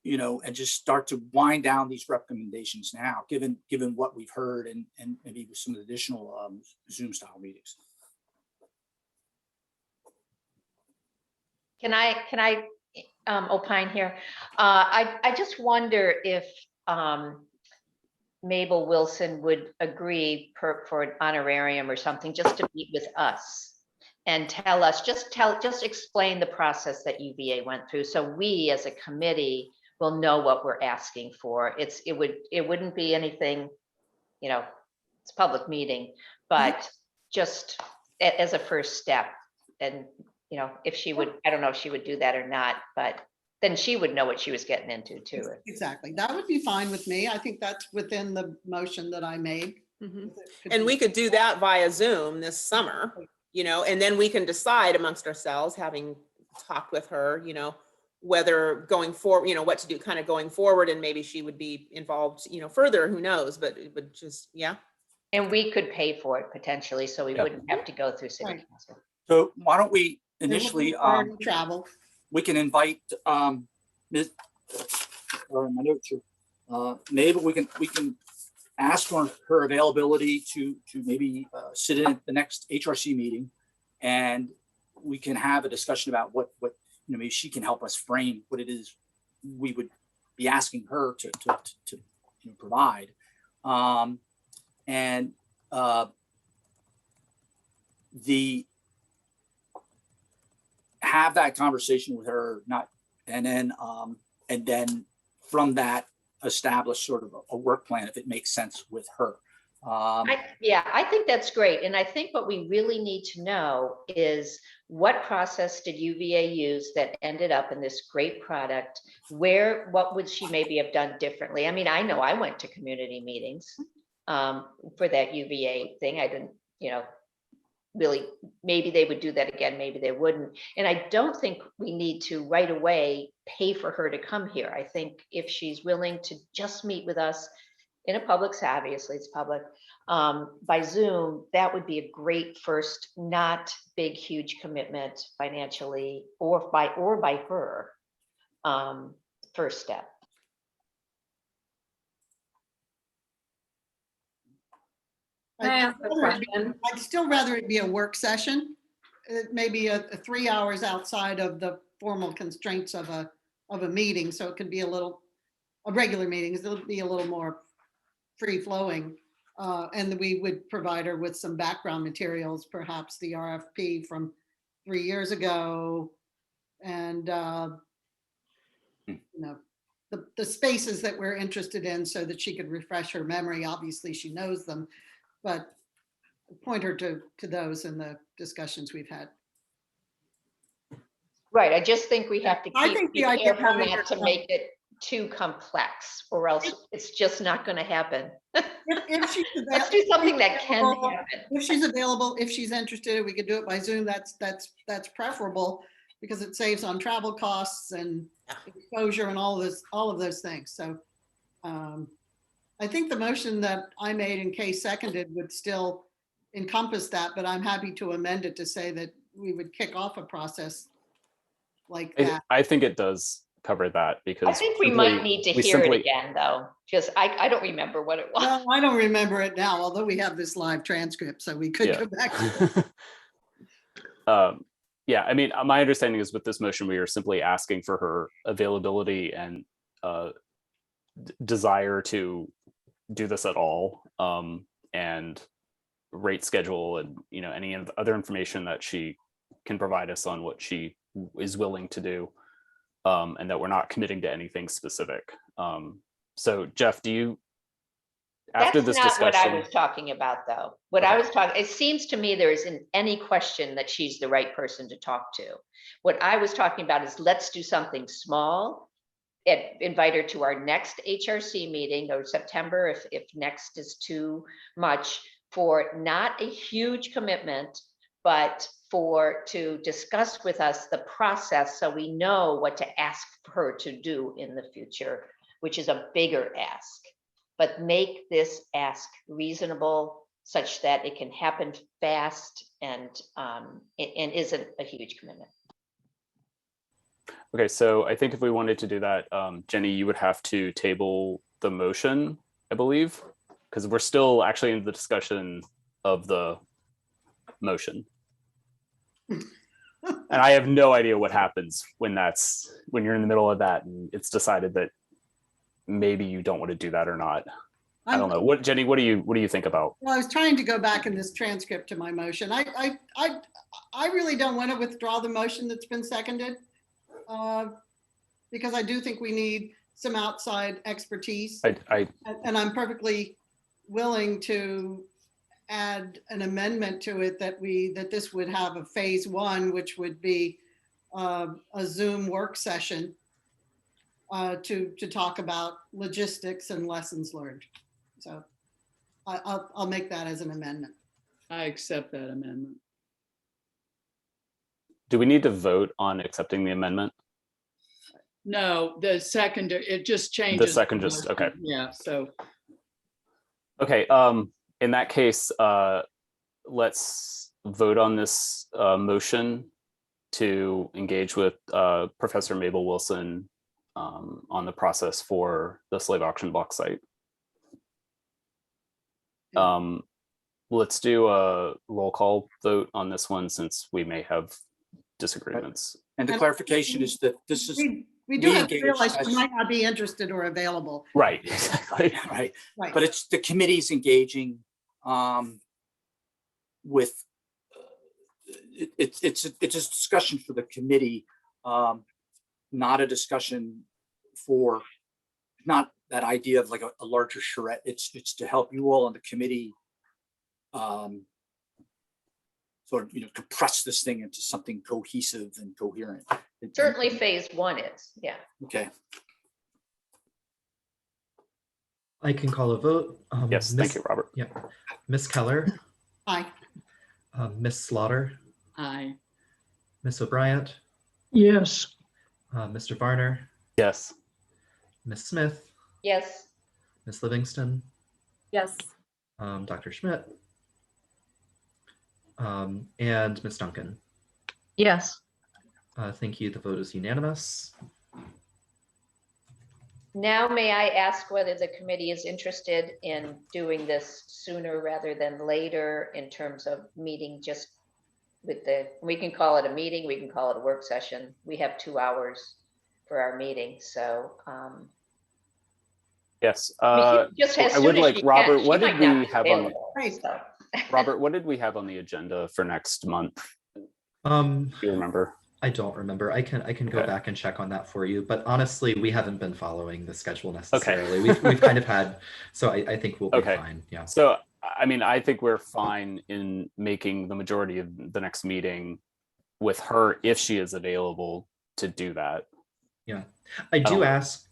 you know, and just start to wind down these recommendations now, given what we've heard, and maybe with some additional Zoom style meetings? Can I opine here? I just wonder if Mabel Wilson would agree for an honorarium or something, just to meet with us and tell us, just explain the process that UVA went through, so we as a committee will know what we're asking for. It wouldn't be anything, you know, it's a public meeting, but just as a first step. And, you know, if she would, I don't know if she would do that or not, but then she would know what she was getting into too. Exactly. That would be fine with me. I think that's within the motion that I made. Mm-hmm. And we could do that via Zoom this summer, you know, and then we can decide amongst ourselves, having talked with her, you know, whether going forward, you know, what to do kind of going forward, and maybe she would be involved, you know, further, who knows, but it would just, yeah. And we could pay for it potentially, so we wouldn't have to go through city council. So why don't we initially, travel. We can invite Ms. Or my notes here. Maybe we can ask for her availability to maybe sit in at the next HRC meeting, and we can have a discussion about what you know, maybe she can help us frame what it is we would be asking her to you know, provide, and have that conversation with her, and then from that establish sort of a work plan if it makes sense with her. I think that's great. And I think what we really need to know is, what process did UVA use that ended up in this great product? What would she maybe have done differently? I mean, I know I went to community meetings for that UVA thing. I didn't you know, really, maybe they would do that again, maybe they wouldn't. And I don't think we need to right away pay for her to come here. I think if she's willing to just meet with us in a public, obviously it's public, by Zoom, that would be a great first, not big, huge commitment financially or by her first step. Can I ask a question? I'd still rather it be a work session, maybe a 3 hours outside of the formal constraints of a meeting. So it could be a regular meeting, it'll be a little more free flowing. And we would provide her with some background materials, perhaps the RFP from 3 years ago. And, you know, the spaces that we're interested in so that she could refresh her memory. Obviously she knows them, but point her to those in the discussions we've had. Right, I just think we have to I think be the idea of careful having not her to come- make it too complex, or else it's just not gonna happen. If she's Let's do something that can available- happen. If she's available, if she's interested, we could do it by Zoom. That's preferable because it saves on travel costs and exposure and all of those things. So I think the motion that I made and Kay seconded would still encompass that, but I'm happy to amend it to say that we would kick off a process like that. I think it does cover that because I think we might need to hear it again, though, because I don't remember what it was. Well, I don't remember it now, although we have this live transcript, so we could Yeah. go back to it. Yeah, I mean, my understanding is with this motion, we are simply asking for her availability and desire to do this at all, and rate schedule and, you know, any other information that she can provide us on what she is willing to do, and that we're not committing to anything specific. So Jeff, do you, after this That's not discussion? what I was talking about, though. What I was talking, it seems to me there isn't any question that she's the right person to talk to. What I was talking about is let's do something small, invite her to our next HRC meeting or September, if next is too much, for not a huge commitment, but to discuss with us the process so we know what to ask her to do in the future, which is a bigger ask. But make this ask reasonable such that it can happen fast and isn't a huge commitment. Okay, so I think if we wanted to do that, Jenny, you would have to table the motion, I believe, because we're still actually in the discussion of the motion. And I have no idea what happens when you're in the middle of that and it's decided that maybe you don't want to do that or not. I don't know. Jenny, what do you think about? Well, I was trying to go back in this transcript to my motion. I really don't want to withdraw the motion that's been seconded, because I do think we need some outside expertise. And I'm perfectly willing to add an amendment to it that this would have a phase 1, which would be a Zoom work session to talk about logistics and lessons learned. So I'll make that as an amendment. I accept that amendment. Do we need to vote on accepting the amendment? No, the second, it just changes. The second just, okay. Yeah, so. Okay, in that case, let's vote on this motion to engage with Professor Mabel Wilson on the process for the slave auction block site. Let's do a roll call vote on this one since we may have disagreements. And the clarification is that this is We do we have to engage realize as- she might not be interested or available. Right, exactly. right, Right. but it's the committee's engaging with it's a discussion for the committee, not a discussion for, not that idea of like a larger charrette. It's to help you all on the committee sort of, compress this thing into something cohesive and coherent. Certainly phase 1 is, yeah. Okay. I can call a vote. Yes, thank you, Robert. Yeah. Ms. Keller, Aye. Miss Slaughter, Aye. Miss O'Brien, Yes. Mr. Varner, Yes. Miss Smith, Yes, Miss Livingston, Yes. Dr. Schmidt, and Miss Duncan. Yes. Thank you. The vote is unanimous. now may I ask whether the committee is interested in doing this sooner rather than later in terms of meeting just with we can call it a meeting, we can call it a work session. We have 2 hours for our meeting, so. Yes. I mean, just as I would soon as like she Robert. can. She What did might not we be have on? available, Right. so. Robert, what did we have on the agenda for next month? Um, Do you remember? I don't remember. I can go Okay. back and check on that for you. But honestly, we haven't been following the schedule necessarily. We've kind of had, so I think we'll be Okay. fine. Yeah. So, I mean, I think we're fine in making the majority of the next meeting with her if she is available to do that. Yeah. I do don't- ask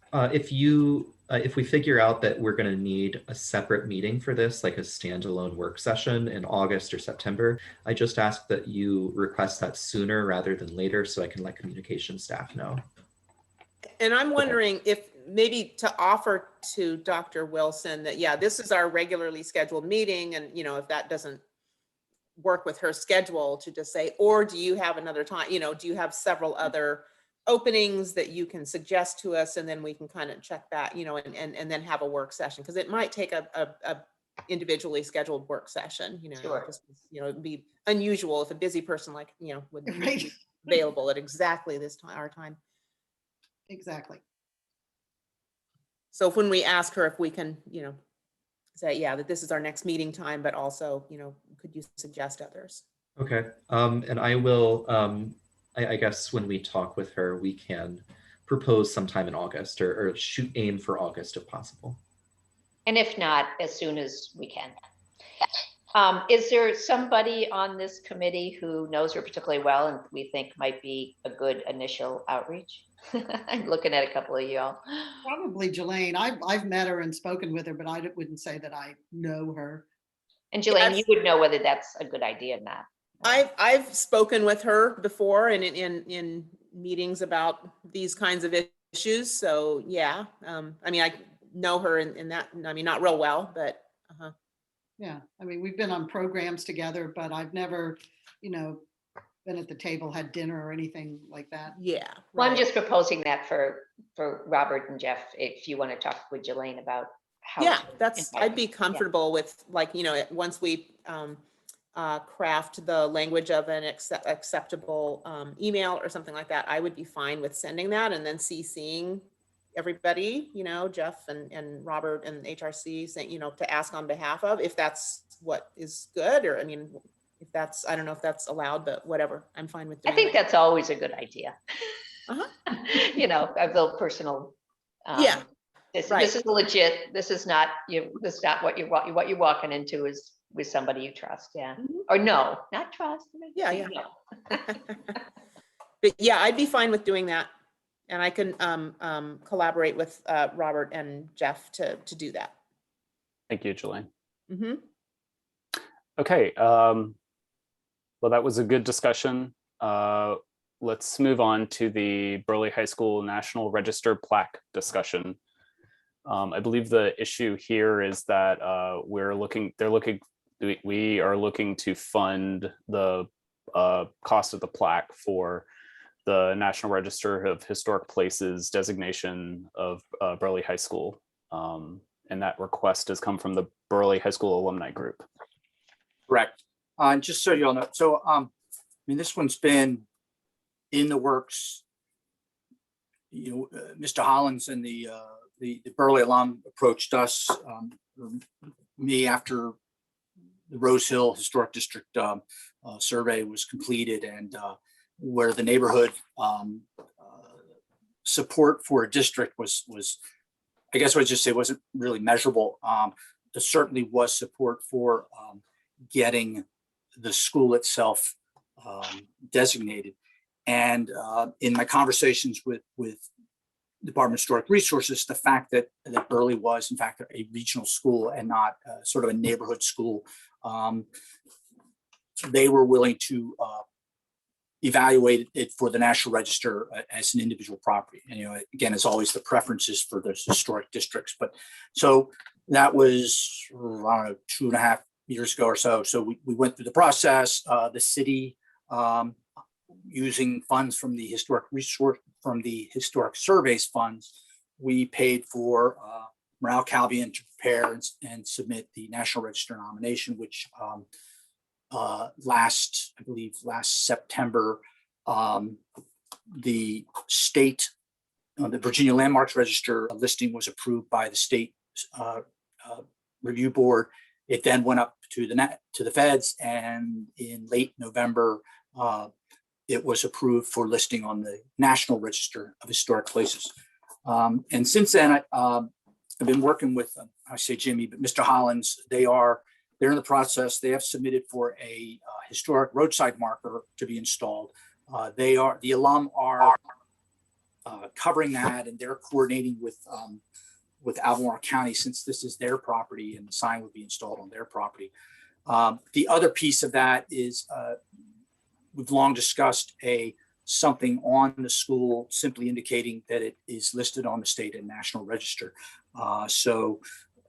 if we figure out that we're going to need a separate meeting for this, like a standalone work session in August or September, I just ask that you request that sooner rather than later so I can let communication staff know. And I'm wondering if maybe to offer to Dr. Wilson that, yeah, this is our regularly scheduled meeting. And, if that doesn't work with her schedule, to just say, or do you have another time, do you have several other openings that you can suggest to us, and then we can kind of check back, and then have a work session, because it might take a individually scheduled work session, Sure. just, it'd be unusual if a busy person would Right. be available at exactly this time, our time. Exactly. So when we ask her if we can, say, yeah, that this is our next meeting time, but also, could you suggest others? Okay. And I will, I guess when we talk with her, we can propose sometime in August or aim for August if possible. And if not, as soon as we can. Is there somebody on this committee who knows her particularly well and we think might be a good initial outreach? I'm looking at a couple of y'all. Probably Jelaine. I've met her and spoken with her, but I wouldn't say that I know her. And Jelaine, Yes. you would know whether that's a good idea or not. I've spoken with her before and in meetings about these kinds of issues. So yeah, I mean, I know her in that, I mean, not real well, but Yeah, I mean, we've been on programs together, but I've never, been at the table, had dinner or anything like that. yeah. Well, I'm right. just proposing that for Robert and Jeff, if you want to talk with Jelaine about how. Yeah, to invite I'd be them. comfortable with, once we craft the language of an acceptable email or something like that, I would be fine with sending that and then CCing everybody, Jeff and Robert and HRC saying, to ask on behalf of, if that's what is good, or, I mean, if that's, I don't know if that's allowed, but whatever, I'm fine with I doing think that. that's always a good idea. Uh-huh. A little personal. Yeah, This right. is legit. This is not what you're walking into is with somebody you trust. Yeah. Mhm. Or no, not trust. Yeah. No. But yeah, I'd be fine with doing that. And I can collaborate with Robert and Jeff to do that. Thank you, Jelaine. Mm-hmm. Okay. Well, that was a good discussion. Let's move on to the Burley High School National Register plaque discussion. I believe the issue here is that we are looking to fund the cost of the plaque for the National Register of Historic Places designation of Burley High School. And that request has come from the Burley High School Alumni Group. Correct. Just so you all know, so I mean, this one's been in the works. Mr. Hollins and the Burley alum approached us, me, after the Rose Hill Historic District survey was completed, and where the neighborhood support for a district was, I guess I would just say, wasn't really measurable. There certainly was support for getting the school itself designated. And in my conversations with Department of Historic Resources, the fact that Burley was in fact a regional school and not sort of a neighborhood school they were willing to evaluate it for the National Register as an individual property. And, you know, again, as always, the preferences for those historic districts. But so that was, I don't know, 2.5 years ago or so. So we went through the process. The city, using funds from the historic surveys funds, we paid for Morale Calvian to prepare and submit the National Register nomination, which last September, the state, the Virginia Landmarks Register listing was approved by the state review board. It then went up to the feds, and in late November, it was approved for listing on the National Register of Historic Places. And since then, I've been working with, I say Jimmy, but Mr. Hollins. They're in the process. They have submitted for a historic roadside marker to be installed. The alum are covering that, and they're coordinating with Albemarle County, since this is their property and the sign would be installed on their property. The other piece of that is we've long discussed something on the school simply indicating that it is listed on the state and national register. So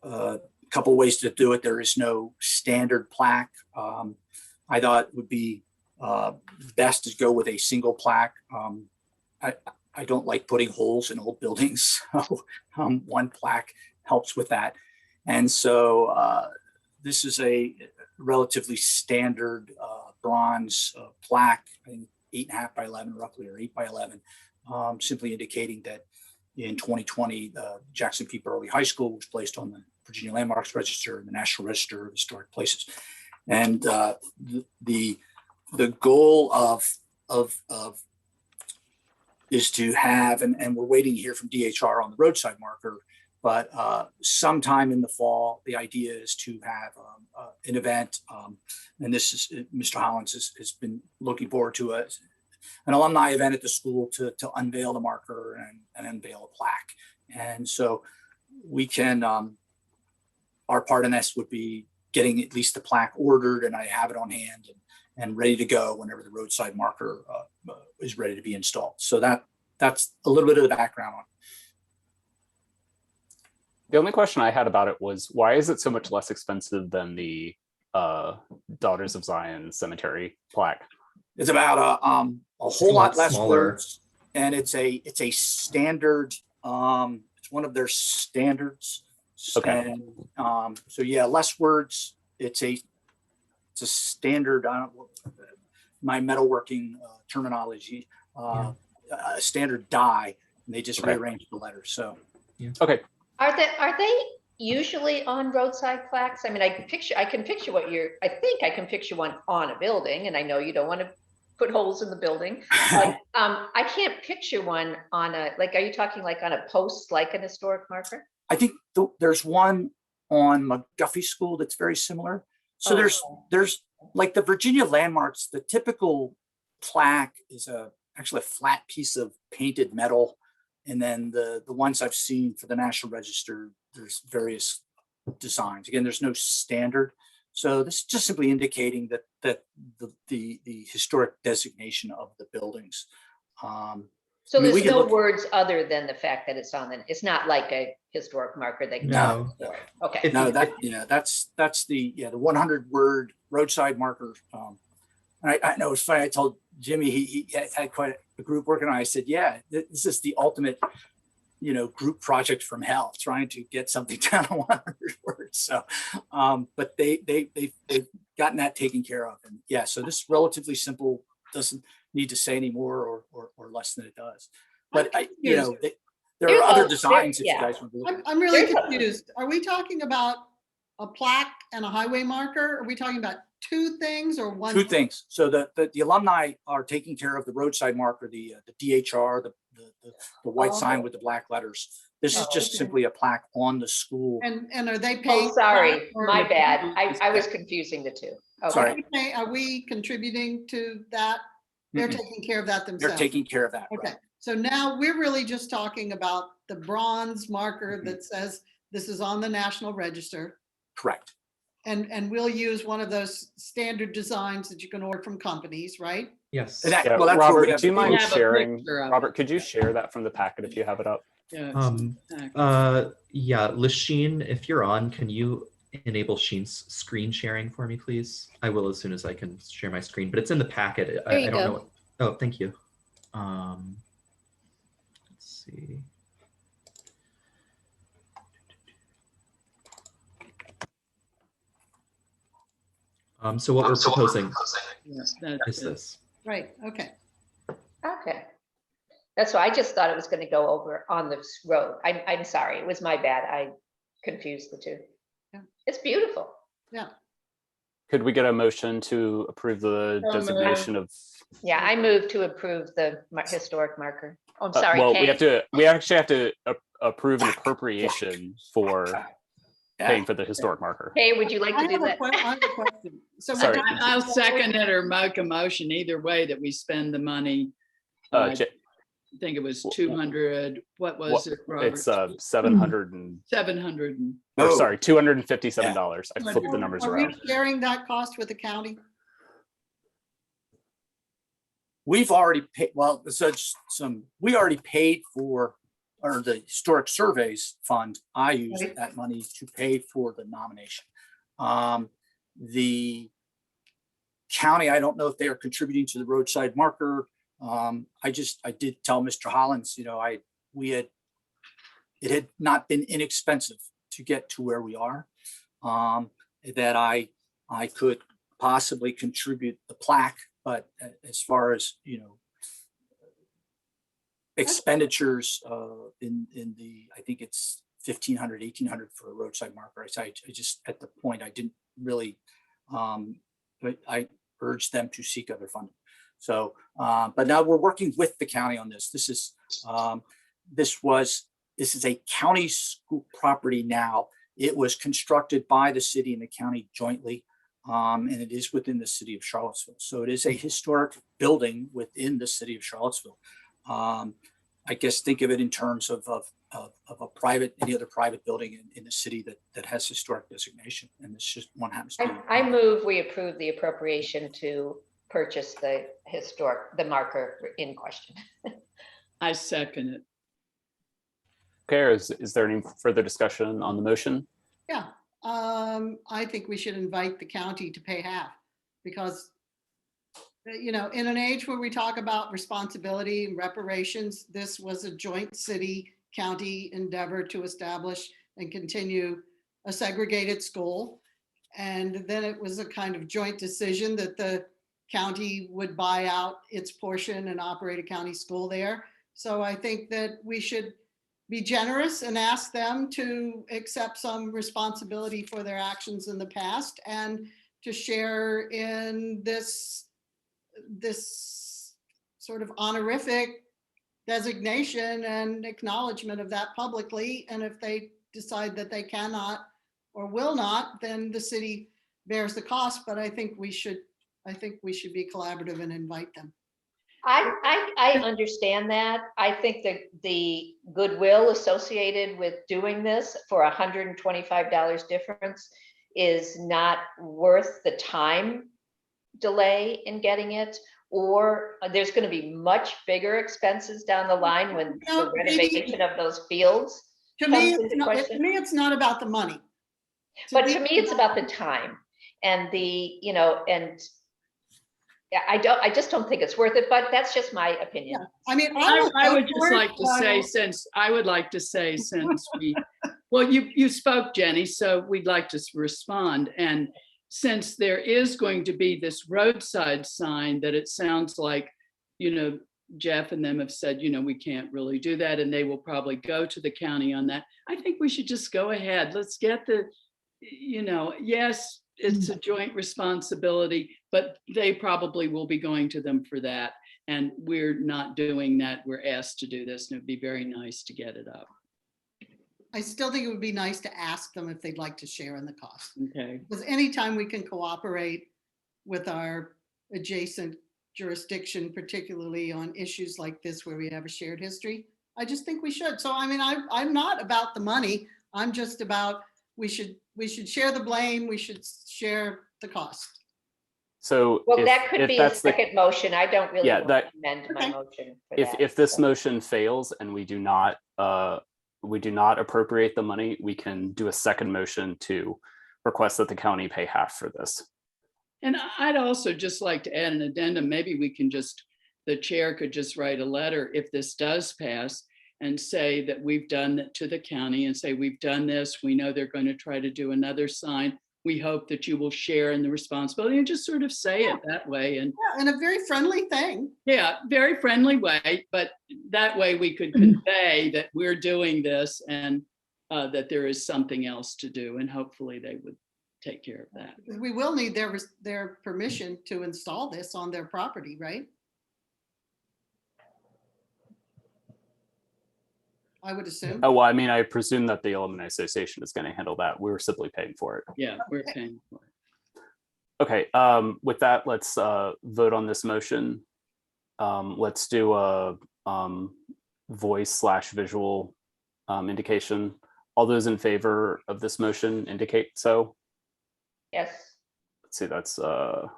a couple of ways to do it. There is no standard plaque. I thought it would be best to go with a single plaque. I don't like putting holes in old buildings. So one plaque helps with that. And so this is a relatively standard bronze plaque, I think 8.5 by 11 roughly, or 8 by 11, simply indicating that in 2020, Jackson P. Burley High School was placed on the Virginia Landmarks Register and the National Register of Historic Places. And the goal of is to have, and we're waiting to hear from DHR on the roadside marker, but sometime in the fall, the idea is to have an event, and this is Mr. Hollins has been looking forward to an alumni event at the school to unveil the marker and unveil a plaque. And so we can, our part in this would be getting at least the plaque ordered, and I have it on hand and ready to go whenever the roadside marker is ready to be installed. So that's a little bit of the background on it. The only question I had about it was, why is it so much less expensive than the Daughters of Zion Cemetery plaque? It's about a whole lot less smaller. words, and it's a standard. It's one of their standards. Okay. And so yeah, less words. It's a standard. I don't know my metalworking terminology. A standard die, and they just rearrange the letters. So Okay. Are they usually on roadside plaques? I mean, I can picture I think I can picture one on a building, and I know you don't want to put holes in the building. But I can't picture one on are you talking like on a post, like an historic marker? I think there's one on McGuffey School that's very similar. So there's like the Virginia Landmarks, the typical plaque is actually a flat piece of painted metal. And then the ones I've seen for the National Register, there's various designs. Again, there's no standard. So this is just simply indicating that the historic designation of the buildings. So there's no words other than the fact that it's it's not like a historic marker that. No. Okay. No, that's the 100 word roadside marker. I know it's funny. I told Jimmy he had quite a group working on it. I said, yeah, this is the ultimate, group project from hell, trying to get something down to 100 words. So, but they've gotten that taken care of. And yeah, so this is relatively simple, doesn't need to say any more or less than it does. But there are other designs if you guys want to look at it. I'm really confused. Are we talking about a plaque and a highway marker? Are we talking about two things or one? Two things. So the alumni are taking care of the roadside marker, the DHR, the white sign with the black letters. This is just simply a plaque on the school. And are they paying? Oh, sorry, my bad. I was confusing the two. Okay. Sorry. Are we contributing to that? They're taking care of that themselves. They're taking care of that. Okay. Right. So now we're really just talking about the bronze marker that says this is on the National Register. Correct. And we'll use one of those standard designs that you can order from companies, right? Yes. And that- Yeah, well, that's where we Robert, have do you the mind We have a sharing? picture of it. Robert, could you share that from the packet if you have it up? Yeah, it's Um, back. Yeah, Lasheen, if you're on, can you enable Sheen's screen sharing for me, please? I will as soon as I can share my screen, but it's in the packet. I you don't know. go. What, oh, thank you. Let's see. So what we're proposing Yes, that's is it. this. Right, okay. Okay. That's why I just thought it was going to go over on this road. I'm sorry, it was my bad. I confused the two. Yeah. It's beautiful. Could we get a motion to approve the So designation of? Yeah, I move to approve the historic marker. Oh, I'm sorry, Well, Kay. we actually have to approve an appropriation for paying for the historic marker. Kay, would you like I to do have a that? I have a question. So we're Sorry. gonna- I'll second it or make a motion either way that we spend the money. I Ja- think it was 200, what was it, Robert? It's 700 and, 700 and or Oh. sorry, $257. I flipped the numbers Are we around. sharing that cost with the county? We've already paid, well, we already paid for, or the Historic Surveys Fund, I used Right. that money to pay for the nomination. The county, I don't know if they are contributing to the roadside marker. I did tell Mr. Hollins, it had not been inexpensive to get to where we are. That I could possibly contribute the plaque, but as far as, expenditures in the, I think it's 1,500, 1,800 for a roadside marker. I just, at the point, I didn't really, but I urged them to seek other funding. So, but now we're working with the county on this. This is a county school property now. It was constructed by the city and the county jointly. And it is within the city of Charlottesville. So it is a historic building within the city of Charlottesville. I guess think of it in terms of any other private building in the city that has historic designation. And this just one happens to be. I move we approve the appropriation to purchase the marker in question. I second it. Okay, is there any further discussion on the motion? Yeah, I think we should invite the county to pay half because, in an age where we talk about responsibility and reparations, this was a joint city-county endeavor to establish and continue a segregated school. And then it was a kind of joint decision that the county would buy out its portion and operate a county school there. So I think that we should be generous and ask them to accept some responsibility for their actions in the past and to share in this sort of honorific designation and acknowledgement of that publicly. And if they decide that they cannot or will not, then the city bears the cost. But I think we should be collaborative and invite them. I understand that. I think that the goodwill associated with doing this for $125 difference is not worth the time delay in getting it, or there's going to be much bigger expenses down the line when the renovation of those fields To me, comes into question. it's not about the money. But to me, it's about the time and I just don't think it's worth it, but that's just my opinion. Yeah. I mean, I would just like to say, since we, well, you spoke, Jenny, so we'd like to respond. And since there is going to be this roadside sign that it sounds like, Jeff and them have said, we can't really do that. And they will probably go to the county on that. I think we should just go ahead. Let's get yes, it's a joint responsibility, but they probably will be going to them for that. And we're not doing that. We're asked to do this, and it'd be very nice to get it up. I still think it would be nice to ask them if they'd like to share in the cost. Okay. Because anytime we can cooperate with our adjacent jurisdiction, particularly on issues like this where we have a shared history, I just think we should. So, I mean, I'm not about the money. I'm just about we should we should share the blame. We should share the cost. So Well, if- that could if be a that's the- second motion. I don't really Yeah, want to that- amend my Okay. motion for if that. if this so. motion fails and we do not appropriate the money, we can do a second motion to request that the county pay half for this. And I'd also just like to add an addendum. Maybe we can just, the chair could just write a letter if this does pass and say that we've done that to the county and say, we've done this. We know they're going to try to do another sign. We hope that you will share in the responsibility, and just sort of say it that way. And Yeah, and a very friendly thing. yeah, very friendly way, but that way we could convey that we're doing this and that there is something else to do, and hopefully they would take care of that. We will need their permission to install this on their property, right? I would assume. Oh, well, I mean, I presume that the Alumni Association is going to handle that. We were simply paying for it. Yeah, we're paying for it. Okay, with that, let's vote on this motion. Let's do a voice/visual indication. All those in favor of this motion indicate so. Yes, Let's see, that's I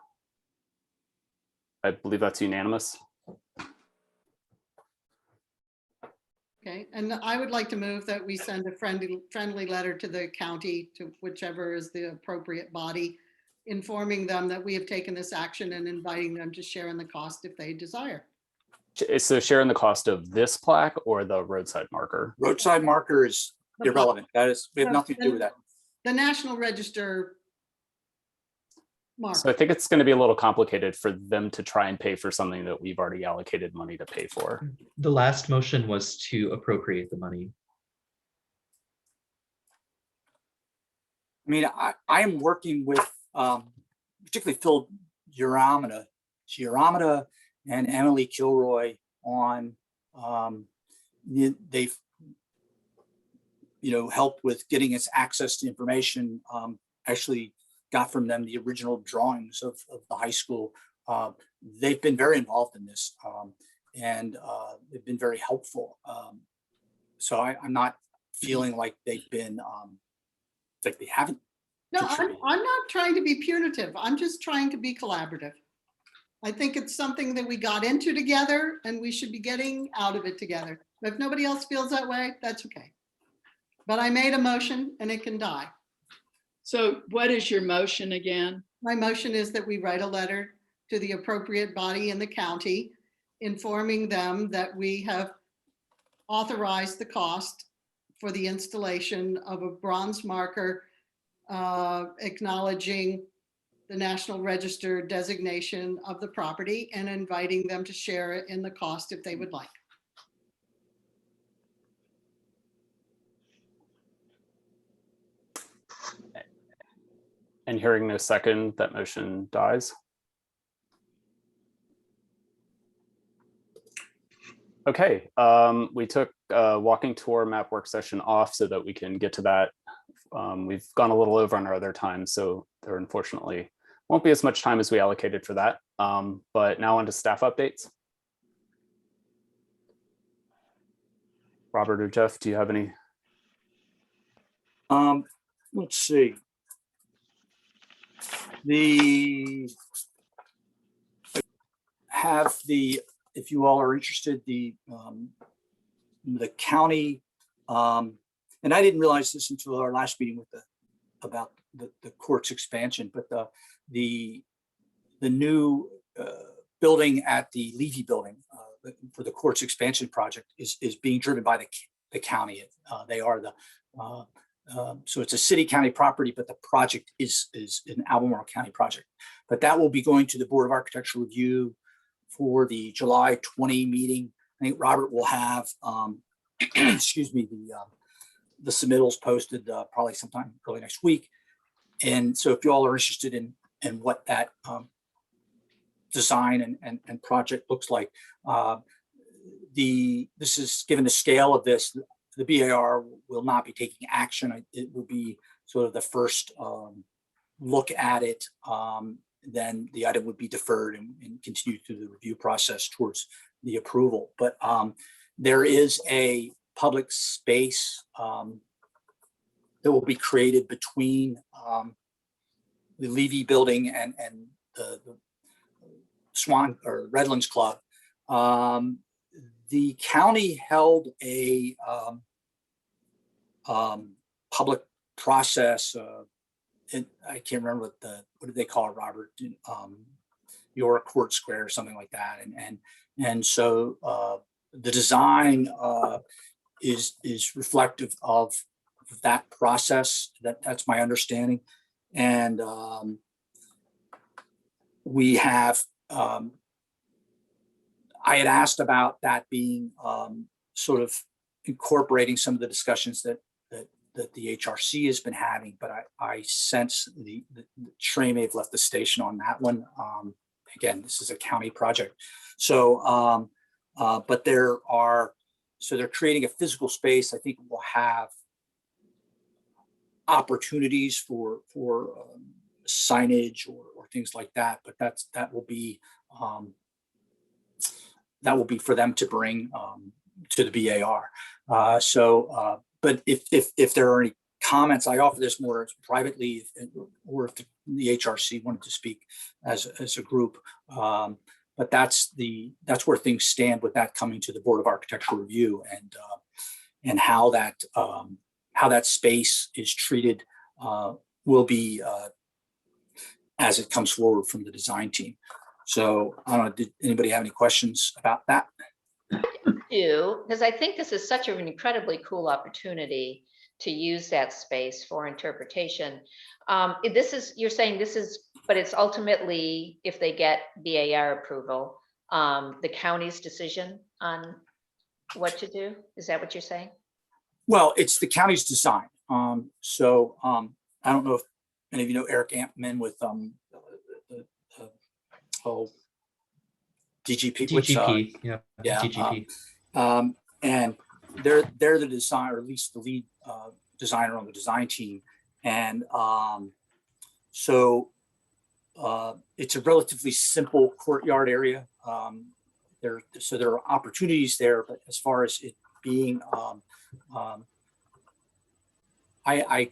believe that's unanimous. Okay, and I would like to move that we send a friendly letter to the county, to whichever is the appropriate body, informing them that we have taken this action and inviting them to share in the cost if they desire. So sharing the cost of this plaque or the roadside marker? Roadside marker is irrelevant. That is, we have nothing to do with that. The National Register mark. So I think it's going to be a little complicated for them to try and pay for something that we've already allocated money to pay for. The last motion was to appropriate the money. I mean, I am working with particularly Phil Giaramita and Emily Kilroy on they've helped with getting us access to information. Actually got from them the original drawings of the high school. They've been very involved in this and they've been very helpful. So I'm not feeling like they've been like they haven't. No, I'm not trying to be punitive. I'm just trying to be collaborative. I think it's something that we got into together and we should be getting out of it together. If nobody else feels that way, that's okay. But I made a motion and it can die. So what is your motion again? My motion is that we write a letter to the appropriate body in the county, informing them that we have authorized the cost for the installation of a bronze marker acknowledging the National Register designation of the property and inviting them to share it in the cost if they would like. And hearing no second, that motion dies. Okay, we took walking tour map work session off so that we can get to that. We've gone a little over on our other time, so there unfortunately won't be as much time as we allocated for that. But now on to staff updates. Robert or Jeff, do you have any? Let's see. If you all are interested, the county, and I didn't realize this until our last meeting about the court's expansion, but the new building at the Levy building for the court's expansion project is being driven by the county. They are so it's a city county property, but the project is an Albemarle County project. But that will be going to the Board of Architectural Review for the July 20 meeting. I think Robert will have, excuse me, the submittals posted probably sometime early next week. And so if you all are interested in what that design and project looks like, this is given the scale of this, the BAR will not be taking action. It will be sort of the first look at it. Then the item would be deferred and continue through the review process towards the approval. But there is a public space that will be created between the Levy building and the Swan or Redlands Club. The county held a public process. I can't remember what did they call it, Robert? York Court Square or something like that. And so the design is reflective of that process. That's my understanding. And we have, I had asked about that being sort of incorporating some of the discussions that the HRC has been having, but I sense the train may have left the station on that one. Again, this is a county project. So, but they're creating a physical space. I think we'll have opportunities for signage or things like that, but that will be for them to bring to the BAR. But if there are any comments, I offer this more privately, or if the HRC wanted to speak as a group. But that's where things stand with that coming to the Board of Architectural Review, and how that space is treated will be as it comes forward from the design team. So I don't know, did anybody have any questions about that? Because I think this is such an incredibly cool opportunity to use that space for interpretation. You're saying this is, but it's ultimately, if they get BAR approval, the county's decision on what to do. Is that what you're saying? Well, it's the county's design. So I don't know if any of you know Eric Ampman with DGP. DGP, yeah, DGP. DGP. And they're the designer, or at least the lead designer on the design team. And so it's a relatively simple courtyard area. There are opportunities there, but as far as it being, I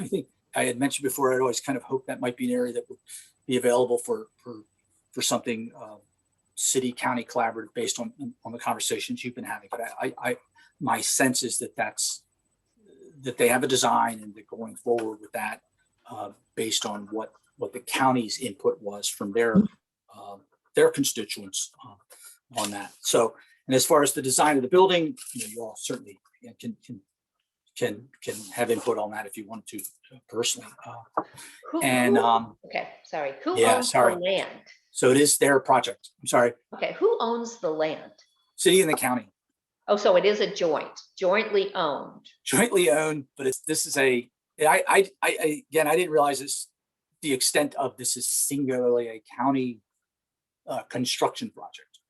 think I had mentioned before, I'd always kind of hoped that might be an area that would be available for something city county collaborative based on the conversations you've been having. But my sense is that they have a design and they're going forward with that based on what the county's input was from their constituents on that. So, and as far as the design of the building, you all certainly can have input on that if you want to personally. Okay, sorry. Who owns the land? So it is their project. I'm sorry. Okay, who owns the land? City and the county. Oh, so it is a jointly owned. Jointly owned, but I didn't realize the extent of this is singularly a county construction project.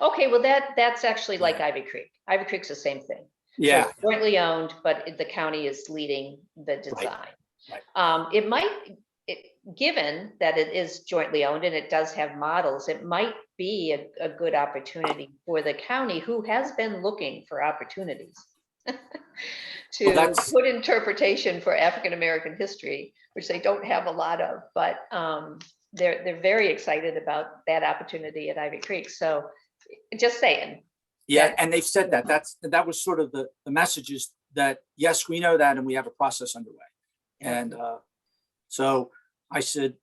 Okay, well that's actually like Ivy Creek. Ivy Creek's the same thing. Yeah. So it's jointly owned, but the county is leading the design. Right. Given that it is jointly owned and it does have models, it might be a good opportunity for the county, who has been looking for opportunities to put interpretation for African-American history, which they don't have a lot of, but they're very excited about that opportunity at Ivy Creek. So just saying. Yeah, and they've said that was sort of the message is that, yes, we know that and we have a process underway. And so I said,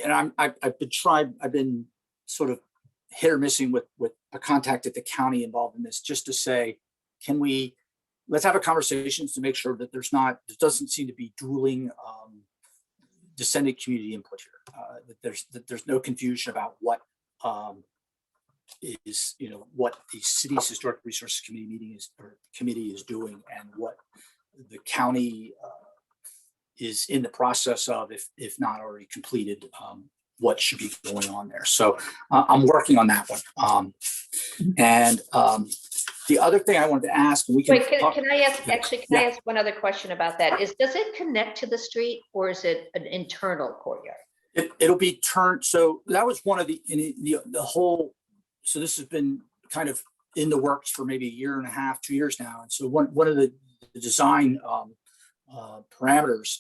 and I've been sort of hit or missing with a contact at the county involved in this, just to say, let's have a conversation to make sure that there doesn't seem to be dueling descendant community input here. That there's no confusion about what what the city's historic resources committee is doing, and what the county is in the process of, if not already completed, what should be going on there. So I'm working on that one. And the other thing I wanted to ask, and we can can I ask one other question about that? Does it connect to the street, or is it an internal courtyard? It'll be turned. So that was one of the whole. So this has been kind of in the works for maybe a year and a half, 2 years now. And so one of the design parameters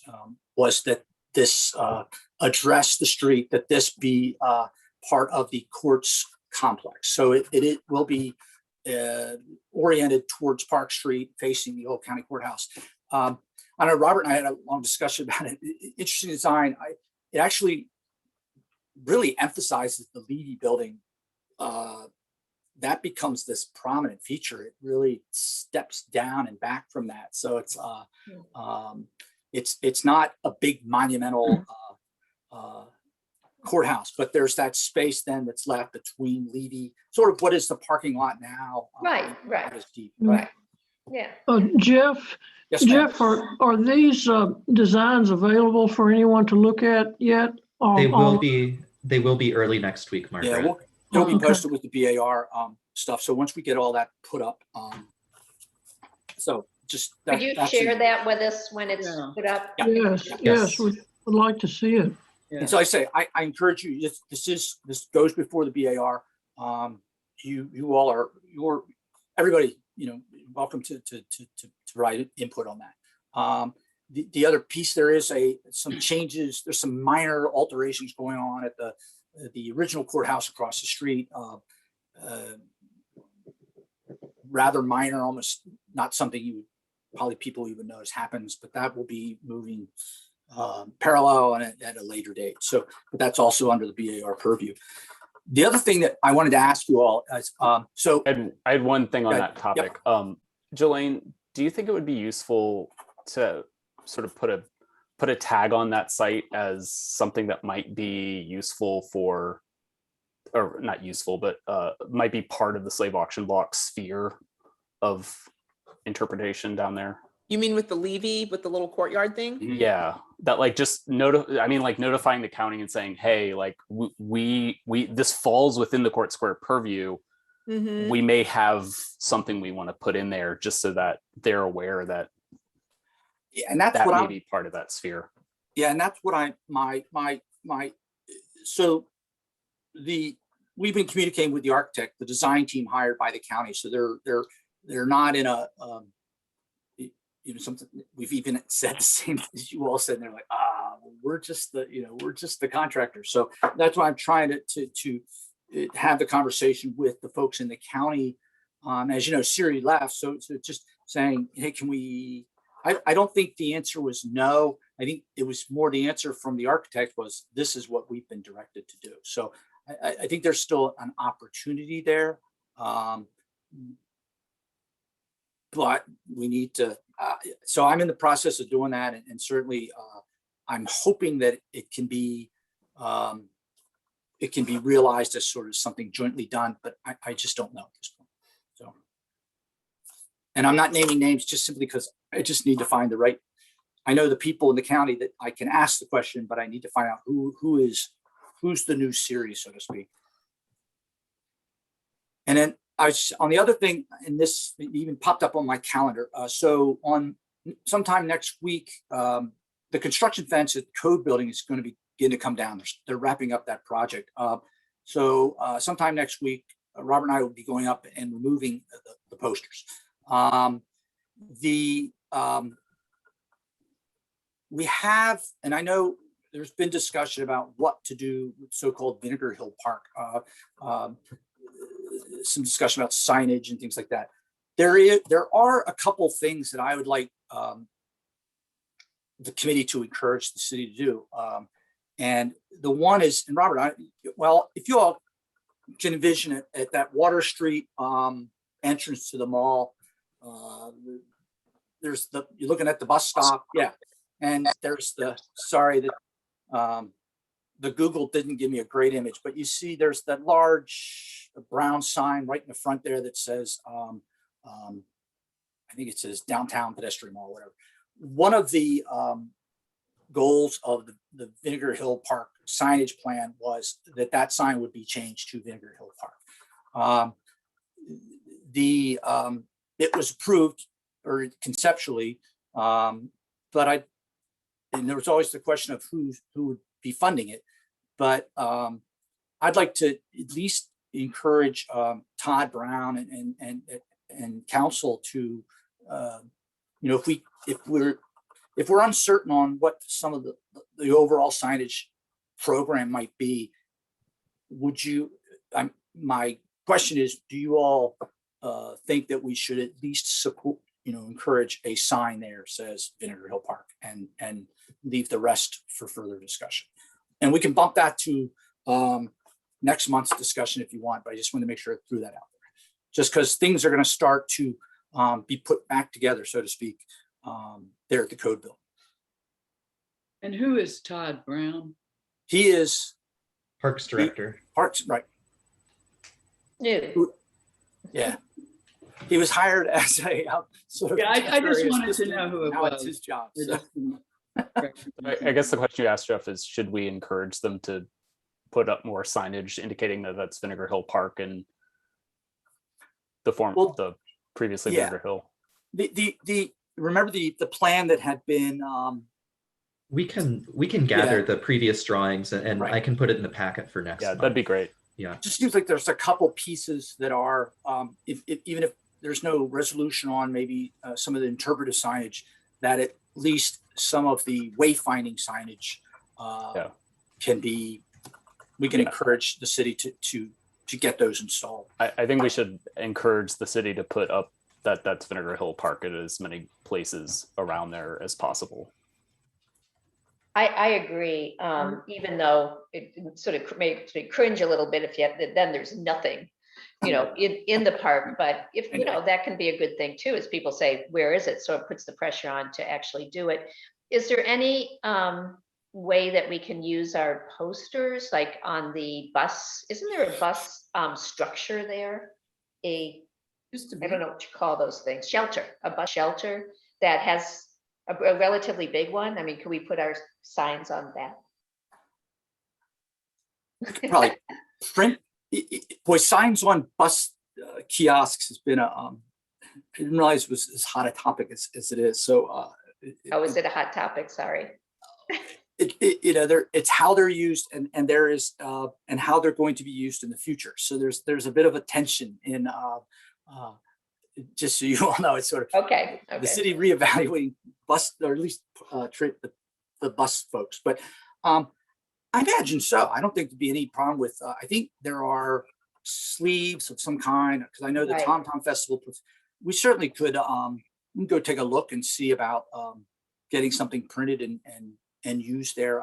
was that this address the street, that this be part of the courts complex. So it will be oriented towards Park Street, facing the old county courthouse. I know Robert and I had a long discussion about it. Interesting design. It actually really emphasizes the Levy building. That becomes this prominent feature. It really steps down and back from that. So it's not a big monumental courthouse, but there's that space then that's left between Levy, sort of what is the parking lot now. Right. Not as deep. Right. Yeah. Jeff, Yes, ma'am. Jeff, are these designs available for anyone to look at yet? They will be early next week, Margaret. Yeah, it'll be Okay. posted with the BAR stuff. So once we get all that put up, so just Could you share that with us when it's Yeah. put up? Yeah. Yes, we would like to see it. Yeah. And so I say, I encourage you, this goes before the BAR. You all are, everybody, welcome to provide input on that. The other piece, there is some changes, there's some minor alterations going on at the original courthouse across the street. Rather minor, almost not something people even notice happens, but that will be moving parallel and at a later date. So, but that's also under the BAR purview. The other thing that I wanted to ask you all is, so I had one thing on Okay, that topic. Jelaine, do you think it would be useful to sort of put a tag on that site as something that might be useful for, or not useful, but might be part of the slave auction block sphere of interpretation down there? You mean with the Levy, with the little courtyard thing? Yeah, that like just notifying the county and saying, hey, like we this falls within the Court Square purview. Mhm. We may have something we want to put in there just so that they're aware that and that's that what may be part of that sphere. Yeah, and that's what so we've been communicating with the architect, the design team hired by the county. So they're not in a something we've even said the same as you all said. And they're like, we're just the contractor. So that's why I'm trying to have the conversation with the folks in the county. As you know, Siri left. So just saying, hey, can we, I don't think the answer was no. I think it was more the answer from the architect was, this is what we've been directed to do. So I think there's still an opportunity there. But we need to, so I'm in the process of doing that. And certainly I'm hoping that it can be realized as sort of something jointly done, but I just don't know at this point. So, and I'm not naming names just simply because I just need to find the right, I know the people in the county that I can ask the question, but I need to find out who's the new series, so to speak. And then on the other thing, and this even popped up on my calendar. So on sometime next week, the construction fence at the Code Building is going to begin to come down. They're wrapping up that project. So sometime next week, Robert and I will be going up and removing the posters. We have, and I know there's been discussion about what to do with so-called Vinegar Hill Park. Some discussion about signage and things like that. There are a couple things that I would like the committee to encourage the city to do. And the one is, and Robert, if you all can envision it at that Water Street entrance to the mall, you're looking at the bus stop. Yeah. And there's sorry that the Google didn't give me a great image, but you see there's that large brown sign right in the front there that says, I think it says Downtown Pedestrian Mall, whatever. One of the goals of the Vinegar Hill Park signage plan was that sign would be changed to Vinegar Hill Park. It was approved or conceptually, but and there was always the question of who would be funding it. But I'd like to at least encourage Todd Brown and council to, if we're uncertain on what some of the overall signage program might be, my question is, do you all think that we should at least support, encourage a sign there says Vinegar Hill Park and leave the rest for further discussion? And we can bump that to next month's discussion if you want, but I just want to make sure I threw that out there. Just because things are going to start to be put back together, so to speak, there at the Code Bill. And who is Todd Brown? He is Parks Director. Parks, right. New. Yeah. He was hired as a sort of. Yeah, I just wanted to know who it now was. it's his job. They're So. just- I guess the question you asked, Jeff, is should we encourage them to put up more signage indicating that that's Vinegar Hill Park and the the previously yeah. Vinegar Hill? Remember the plan that had been. We can gather the previous drawings and Right. I can put it in the packet for next Yeah, month. that'd be great. Yeah. Just seems like there's a couple pieces that are, even if there's no resolution on maybe some of the interpretive signage, that at least some of the wayfinding signage can be. We can encourage the city to get those installed. I think we should encourage the city to put up that's Vinegar Hill Park at as many places around there as possible. I agree, even though it sort of makes me cringe a little bit then there's nothing, in the park. But if, that can be a good thing too, as people say, where is it? So it puts the pressure on to actually do it. Is there any way that we can use our posters, like on the bus? Isn't there a bus structure there? I don't know what you call those things, a bus shelter that has a relatively big one. I mean, can we put our signs on that? Probably print. Boy, signs on bus kiosks has been I didn't realize it was as hot a topic as it is. So. Is it a hot topic? Sorry. It's how they're used and there is and how they're going to be used in the future. So there's a bit of a tension in just so you all know, it's sort of okay. The city reevaluating bus, or at least the bus folks. But I imagine so. I don't think there'd be any problem with. I think there are sleeves of some kind, because I know the Tom Tom Festival. We certainly could we can go take a look and see about getting something printed and used there.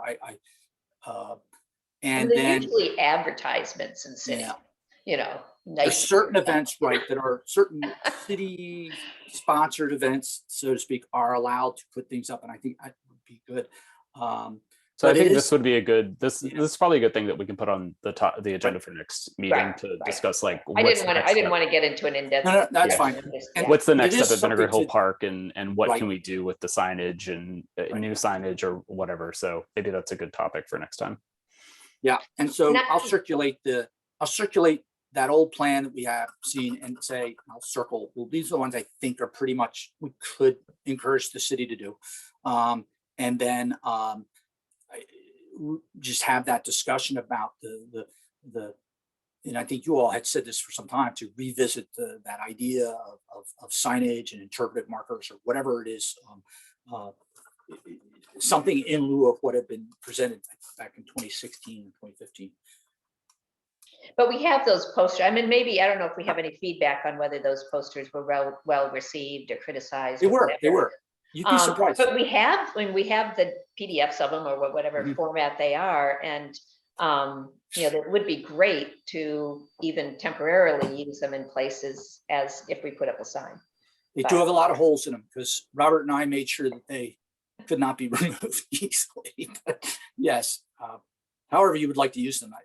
And then usually advertisements and city. Yeah. There's certain events, right, that are certain city sponsored events, so to speak, are allowed to put things up, and I think that would be good. So I think this would be a good. This is probably a good thing that we can put on the agenda for next meeting to discuss. Like, I didn't want to get into an in-depth. No, that's fine. And what's the next step at Vinegar Hill Park, and what can we do with the signage and new signage or whatever? So maybe that's a good topic for next time. Yeah, and so I'll circulate that old plan that we have seen and say, I'll circle, well, these are the ones I think are pretty much, we could encourage the city to do. And then just have that discussion about and I think you all had said this for some time, to revisit that idea of signage and interpretive markers or whatever it is, something in lieu of what had been presented back in 2016 and 2015. But we have those posters. I mean, maybe, I don't know if we have any feedback on whether those posters were well received or criticized. They were. You'd be surprised. But we have the PDFs of them, or whatever format they are. And, that would be great to even temporarily use them in places as if we put up a sign. They do have a lot of holes in them, because Robert and I made sure that they could not be removed easily. But yes, however you would like to use them, I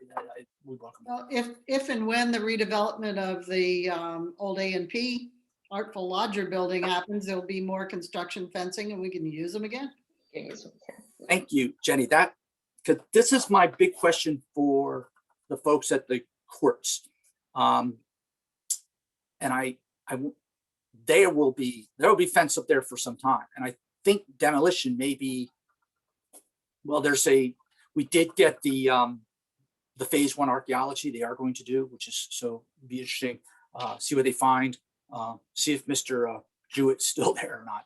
would welcome. Well, if and when the redevelopment of the old A&P Artful Lodger building happens, there'll be more construction fencing and we can use them again. Thank you, Jenny. Because this is my big question for the folks at the courts. And there will be fence up there for some time. And I think demolition may be, well, we did get the the phase 1 archaeology they are going to do, which is so be interesting. See what they find. See if Mr. Jewett's still there or not,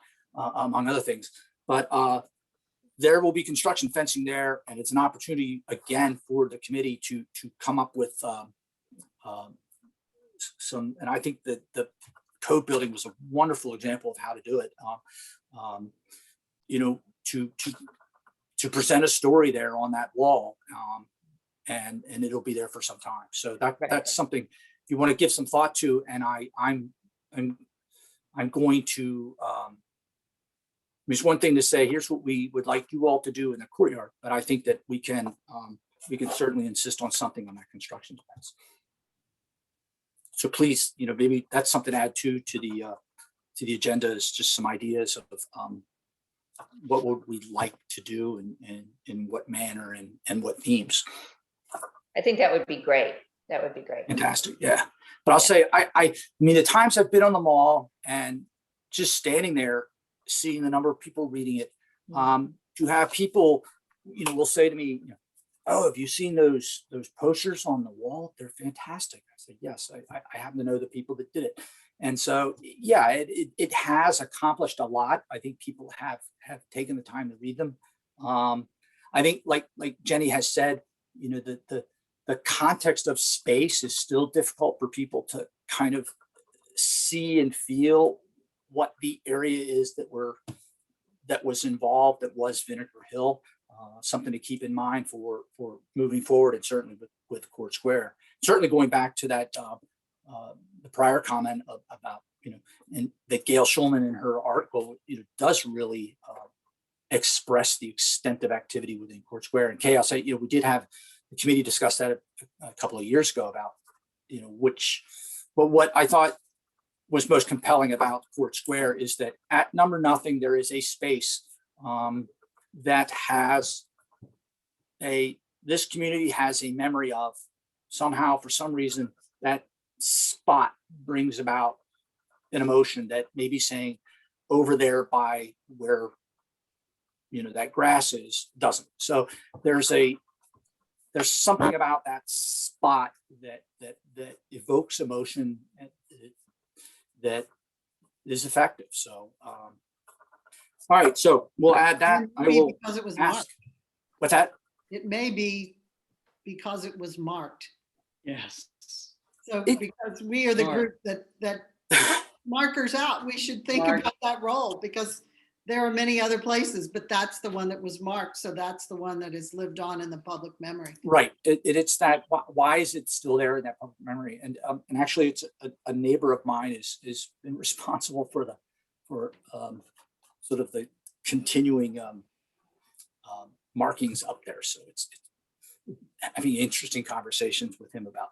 among other things. But there will be construction fencing there, and it's an opportunity again for the committee to come up with some. And I think that the code building was a wonderful example of how to do it. You know, to present a story there on that wall, and it'll be there for some time. So that's something if you want to give some thought to. And I'm going to. There's one thing to say. Here's what we would like you all to do in the courtyard, but I think that we can certainly insist on something on that construction fence. So please, you know, maybe that's something to add to the agenda, is just some ideas of what would we like to do and in what manner and what themes. I think that would be great. That would be great. Fantastic, yeah. But I'll say, I mean, the times I've been on the mall and just standing there, seeing the number of people reading it, to have people, you know, will say to me, you know, oh, have you seen those posters on the wall? They're fantastic. I said, yes, I happen to know the people that did it. And so, yeah, it has accomplished a lot. I think people have taken the time to read them. I think like Jenny has said, you know, the context of space is still difficult for people to kind of see and feel what the area is that was involved, that was Vinegar Hill. Something to keep in mind for moving forward, and certainly with Court Square. Certainly going back to that the prior comment about, you know, and that Gail Schulman in her article, you know, does really express the extent of activity within Court Square. And Kay, I'll say, you know, we did have the committee discuss that a couple of years ago about, you know, but what I thought was most compelling about Court Square is that at Number Nothing, there is a space that has this community has a memory of. Somehow, for some reason, that spot brings about an emotion that maybe saying over there by where, you know, that grass is doesn't. So there's something about that spot that evokes emotion that is effective. So all right, so we'll add that. I will because it was ask. marked. What's that? It may be because it was marked. Yes. So because we are the group that markers out, we should think about that role, because there are many other places, but that's the one that was marked. So that's the one that has lived on in the public memory. Right. It's that. Why is it still there in that public memory? And actually, it's a neighbor of mine is been responsible for sort of the continuing markings up there. So it's having interesting conversations with him about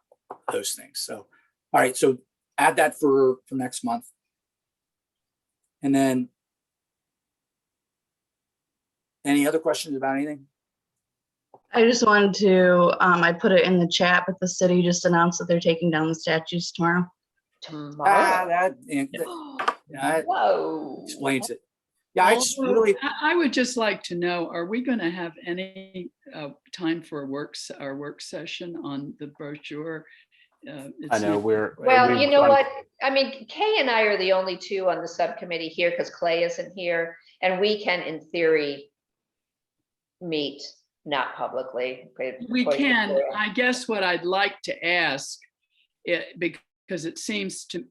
those things. So, all right. So add that for next month. And then any other questions about anything? I just wanted to, I put it in the chat, but the city just announced that they're taking down the statues tomorrow. Tomorrow. That Whoa. explains it. Yeah, I just really. I would just like to know, are we going to have any time for our work session on the brochure? I know Well, you know what? I mean, Kay and I are the only two on the subcommittee here because Clay isn't here, and we can, in theory, meet not publicly. We can. I guess what I'd like to ask, because it seems to,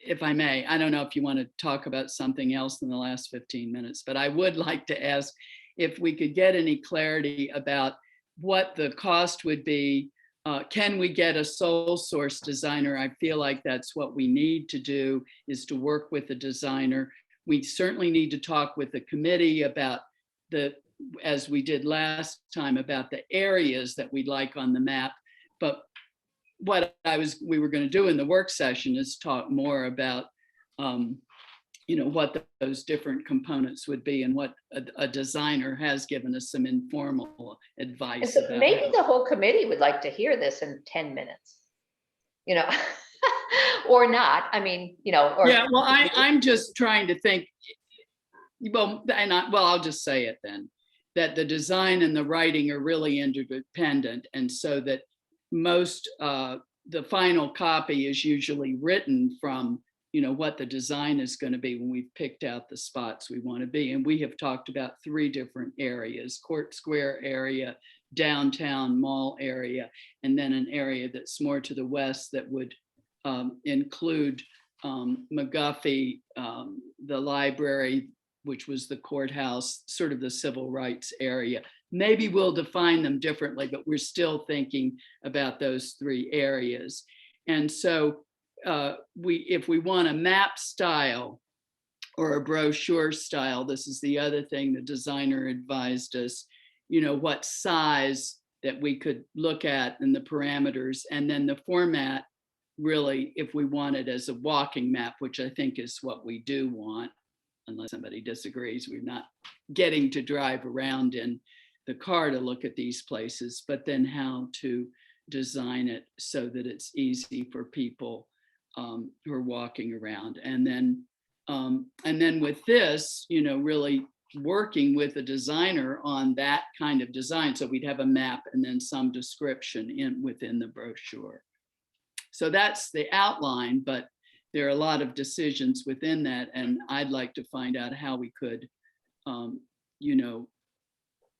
if I may, I don't know if you want to talk about something else in the last 15 minutes, but I would like to ask if we could get any clarity about what the cost would be. Can we get a sole source designer? I feel like that's what we need to do, is to work with a designer. We certainly need to talk with the committee about as we did last time, about the areas that we'd like on the map. But what we were going to do in the work session is talk more about, you know, what those different components would be, and what a designer has given us some informal advice So about. maybe the whole committee would like to hear this in 10 minutes, you know, or not. I mean, you know. Or, yeah, well, I'm just trying to think. Well, I'll just say it then, that the design and the writing are really interdependent, and so that most, the final copy is usually written from, what the design is going to be when we've picked out the spots we want to be. And we have talked about 3 different areas: Court Square area, downtown mall area, and then an area that's more to the west that would include McGuffey, the library, which was the courthouse, sort of the civil rights area. Maybe we'll define them differently, but we're still thinking about those 3 areas. And so if we want a map style or a brochure style, this is the other thing the designer advised us, what size that we could look at and the parameters, and then the format, really, if we want it as a walking map, which I think is what we do want, unless somebody disagrees. We're not getting to drive around in the car to look at these places, but then how to design it so that it's easy for people who are walking around. And then with this, really working with a designer on that kind of design. So we'd have a map and then some description within the brochure. So that's the outline, but there are a lot of decisions within that. And I'd like to find out how we could,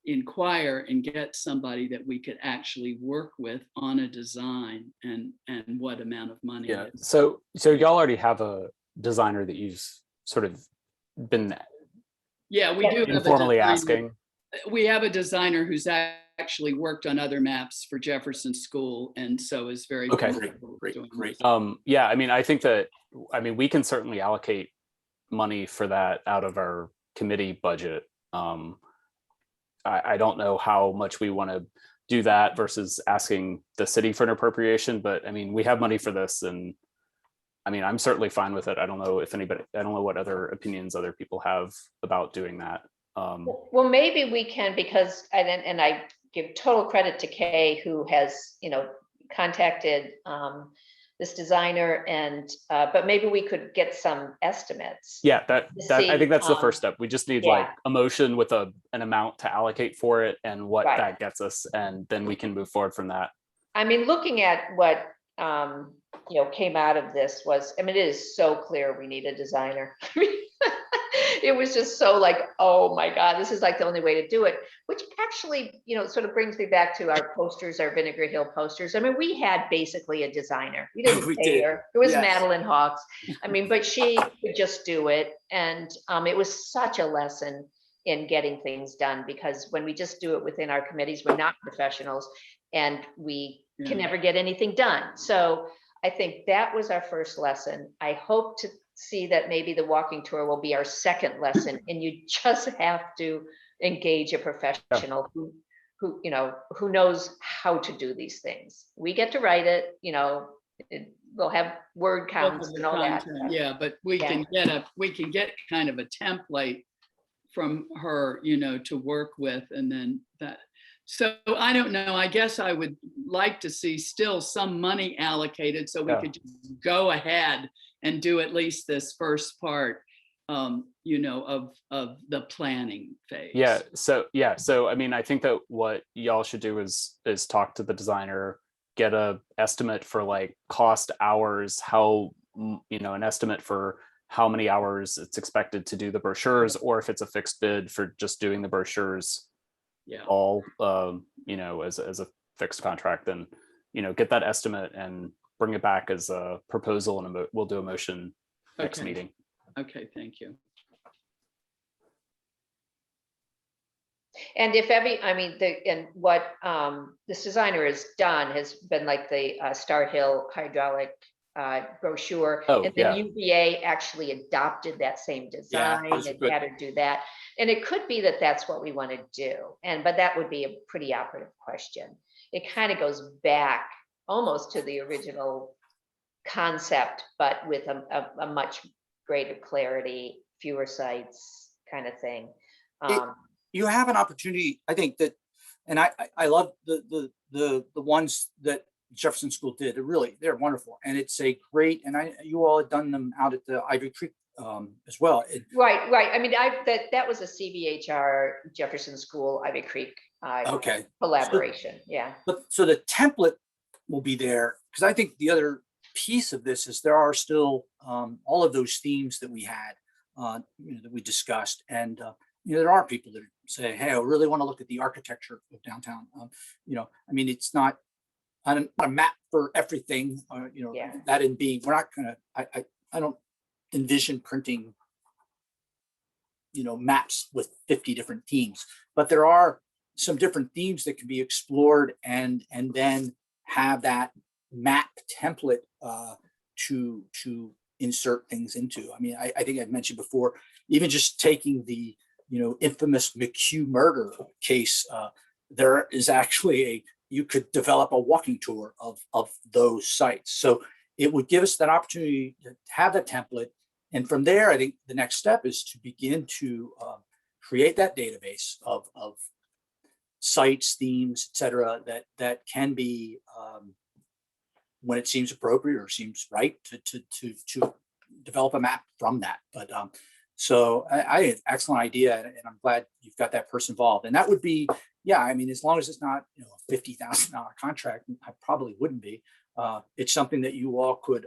inquire and get somebody that we could actually work with on a design and what amount of money. Yeah. So y'all already have a designer that you've sort of been we do informally asking. We have a designer who's actually worked on other maps for Jefferson School, and so is very Okay. Great. Yeah, I mean, I think that, we can certainly allocate money for that out of our committee budget. I don't know how much we want to do that versus asking the city for an appropriation, but we have money for this, and I'm certainly fine with it. I don't know what other opinions other people have about doing that. Well, maybe we can, because, and I give total credit to Kay, who has, contacted this designer, and but maybe we could get some estimates. Yeah, that I think that's the first step. We just need yeah. like a motion with an amount to allocate for it and what Right. that gets us, and then we can move forward from that. Looking at what came out of this was, it is so clear we need a designer. It was just so like, oh my God, this is like the only way to do it, which actually, sort of brings me back to our posters, our Vinegar Hill posters. We had basically a designer. We didn't pay her. It was Yes. Madeline Hawks. But she could just do it. And it was such a lesson in getting things done, because when we just do it within our committees, we're not professionals and we can never get anything done. So I think that was our first lesson. I hope to see that maybe the walking tour will be our second lesson, and you just have to engage a professional who knows how to do these things. We get to write it, we'll have word counts and all that. Yeah, but we can get kind of a template from her, to work with, and then that. So I don't know, I guess I would like to see still some money allocated so we could just go ahead and do at least this first part, of the planning phase. So I think that what y'all should do is talk to the designer, get a estimate for like cost hours, how, an estimate for how many hours it's expected to do the brochures, or if it's a fixed bid for just doing the brochures. All as a fixed contract, then get that estimate and bring it back as a proposal, and we'll do a motion next meeting. Okay, thank you. And if what this designer has done has been like the Star Hill hydraulic brochure, and then UVA actually adopted that same design and had her do that. And it could be that that's what we want to do, but that would be a pretty operative question. It kind of goes back almost to the original concept, but with a much greater clarity, fewer sites, kind of thing. You have an opportunity, I think that, and I love the ones that Jefferson School did. They're wonderful, and it's a great. And you all had done them out at the Ivory Creek as well. Right. That was a CVHR Jefferson School Ivy Creek collaboration. But so the template will be there. Because I think the other piece of this is there are still all of those themes that we had, that we discussed. And, there are people that say, hey, I really want to look at the architecture of downtown. I mean, it's not a map for everything, Yeah. that in being, we're not going to, I don't envision printing, maps with 50 different themes, but there are some different themes that can be explored and then have that map template to insert things into. I mean, I think I've mentioned before, even just taking the infamous McHugh murder case, there is actually you could develop a walking tour of those sites. So it would give us that opportunity to have that template. And from there, I think the next step is to begin to create that database of sites, themes, et cetera, that can be, when it seems appropriate or seems right, to develop a map from that. But so I excellent idea, and I'm glad you've got that person involved. And that would be, yeah, I mean, as long as it's not a $50,000 contract, I probably wouldn't be. It's something that you all could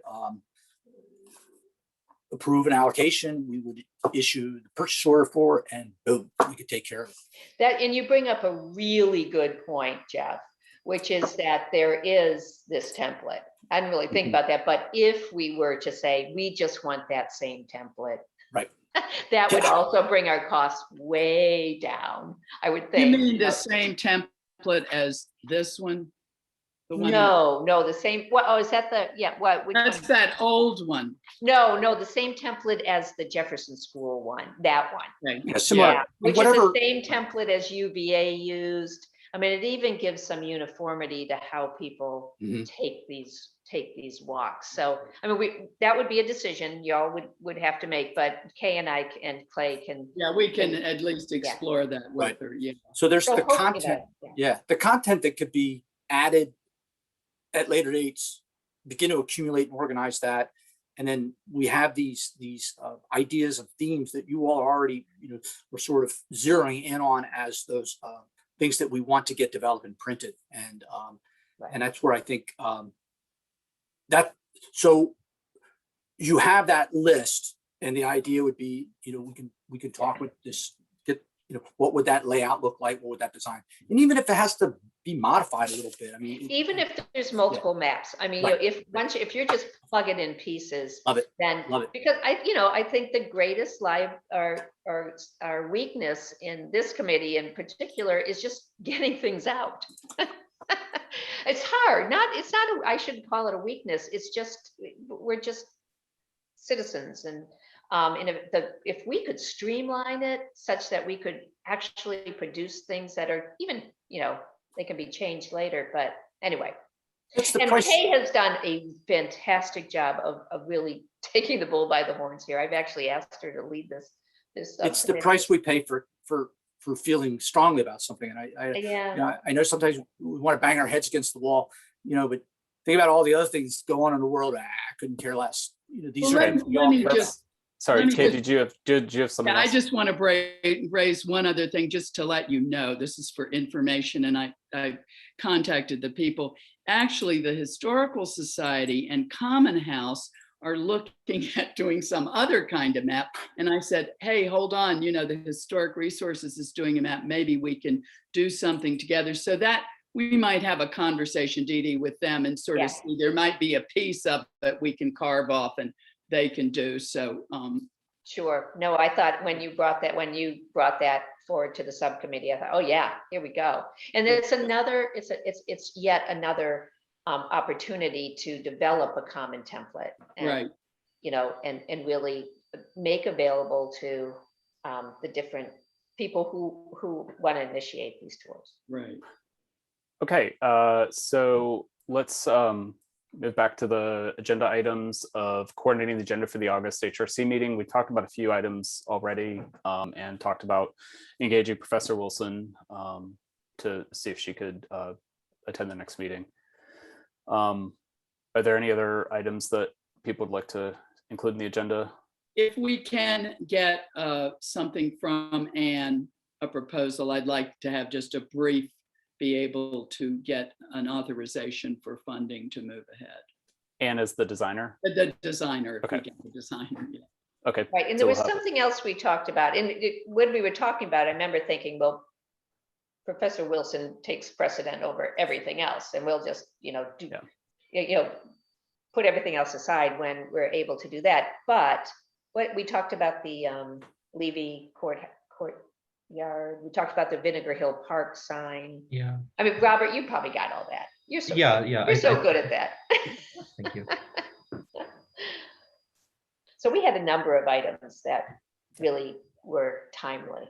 approve an allocation. We would issue the purchase order for, and boom, we could take care of it. That, and you bring up a really good point, Jeff, which is that there is this template. I didn't really think about that, but if we were to say, we just want that same template, right, that would also bring our costs way down, I would think. You mean the same template as this one? The one No, the same, well, oh, is that the, yeah, what? That's that old one. No, the same template as the Jefferson School one, that one. Okay. Yeah, similar. Yeah, which Whatever. is the same template as UVA used. I mean, it even gives some uniformity to how people take these walks. So, I mean, that would be a decision y'all would have to make, but Kay and I and Clay can. Yeah, we can at least explore that with Right. her. Yeah. So there's So the hopefully content. that- Yeah, the content that could be added at later dates, begin to accumulate and organize that. And then we have these ideas and themes that you all already, were sort of zeroing in on as those things that we want to get developed and printed. And Right. and that's where I think that, so you have that list, and the idea would be, we can talk with this, get, what would that layout look like? What would that design? And even if it has to be modified a little bit, I mean, Even if there's multiple maps, I mean, Right. if you're just plugging in pieces, Love it. then Love it. because I think the greatest our weakness in this committee in particular is just getting things out. It's hard. I shouldn't call it a weakness. It's just we're just citizens, and if we could streamline it such that we could actually produce things that are even, they can be changed later. But anyway, It's the and price. Kay has done a fantastic job of really taking the bull by the horns here. I've actually asked her to lead this. It's the subcommittee. price we pay for feeling strongly about something. And Yeah. I know sometimes we want to bang our heads against the wall, but think about all the other things going on in the world. I couldn't care less. These Well, are. let me just. Sorry, Let me Kate, just- did you have something Yeah, I else? just want to raise one other thing, just to let you know, this is for information, and I contacted the people. Actually, the Historical Society and Common House are looking at doing some other kind of map. And I said, hey, hold on, the Historic Resources is doing a map. Maybe we can do something together, so that we might have a conversation, Dee Dee, with them and sort of see, there might be a piece of it we can carve off and they can do. So Sure. No, I thought when you brought that forward to the subcommittee, I thought, oh yeah, here we go. And it's yet another opportunity to develop a common template. And, right. And really make available to the different people who want to initiate these tours. Right. Okay, so let's move back to the agenda items of coordinating the agenda for the August HRC meeting. We talked about a few items already and talked about engaging Professor Wilson to see if she could attend the next meeting. Are there any other items that people would like to include in the agenda? If we can get something from Anne, a proposal, I'd like to have just a brief be able to get an authorization for funding to move ahead. And as the designer. The designer, if we Okay. get the designer, yeah. Okay. Right, and so there was we'll have- something else we talked about, and when we were talking about it, I remember thinking, well, Professor Wilson takes precedent over everything else, and we'll just, do, Yeah. put everything else aside when we're able to do that. But what we talked about the Levy courtyard, we talked about the Vinegar Hill Park sign. Yeah. I mean, Robert, you probably got all that. You're so Yeah. you're so good at that. Thank you. So we had a number of items that really were timely.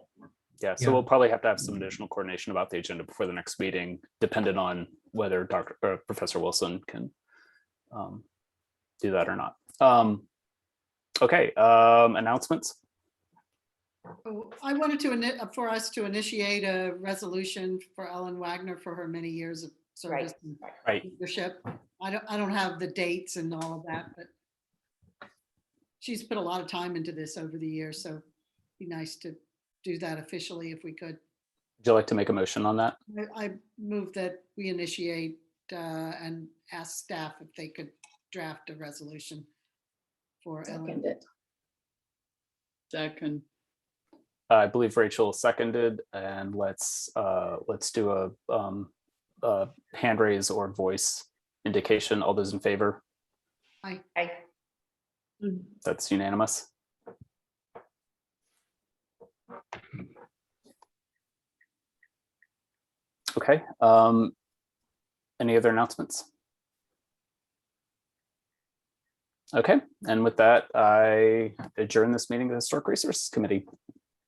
Yeah, so Yeah. we'll probably have to have some additional coordination about the agenda before the next meeting, dependent on whether Professor Wilson can do that or not. Okay, announcements. I wanted for us to initiate a resolution for Ellen Wagner for her many years of service and Right. leadership. I don't have the dates and all of that, but she's put a lot of time into this over the years, so it'd be nice to do that officially if we could. Would you like to make a motion on that? I move that we initiate and ask staff if they could draft a resolution for Ellen. Second, I believe Rachel seconded, and let's do a hand raise or voice indication. All those in favor? That's unanimous. Okay. Any other announcements? Okay, and with that, I adjourn this meeting of the Historic Resources Committee.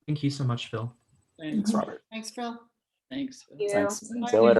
Thank you so much, Phil. Thanks, Robert. Thanks, Phil. thanks. You. Thanks. Bye. See you later.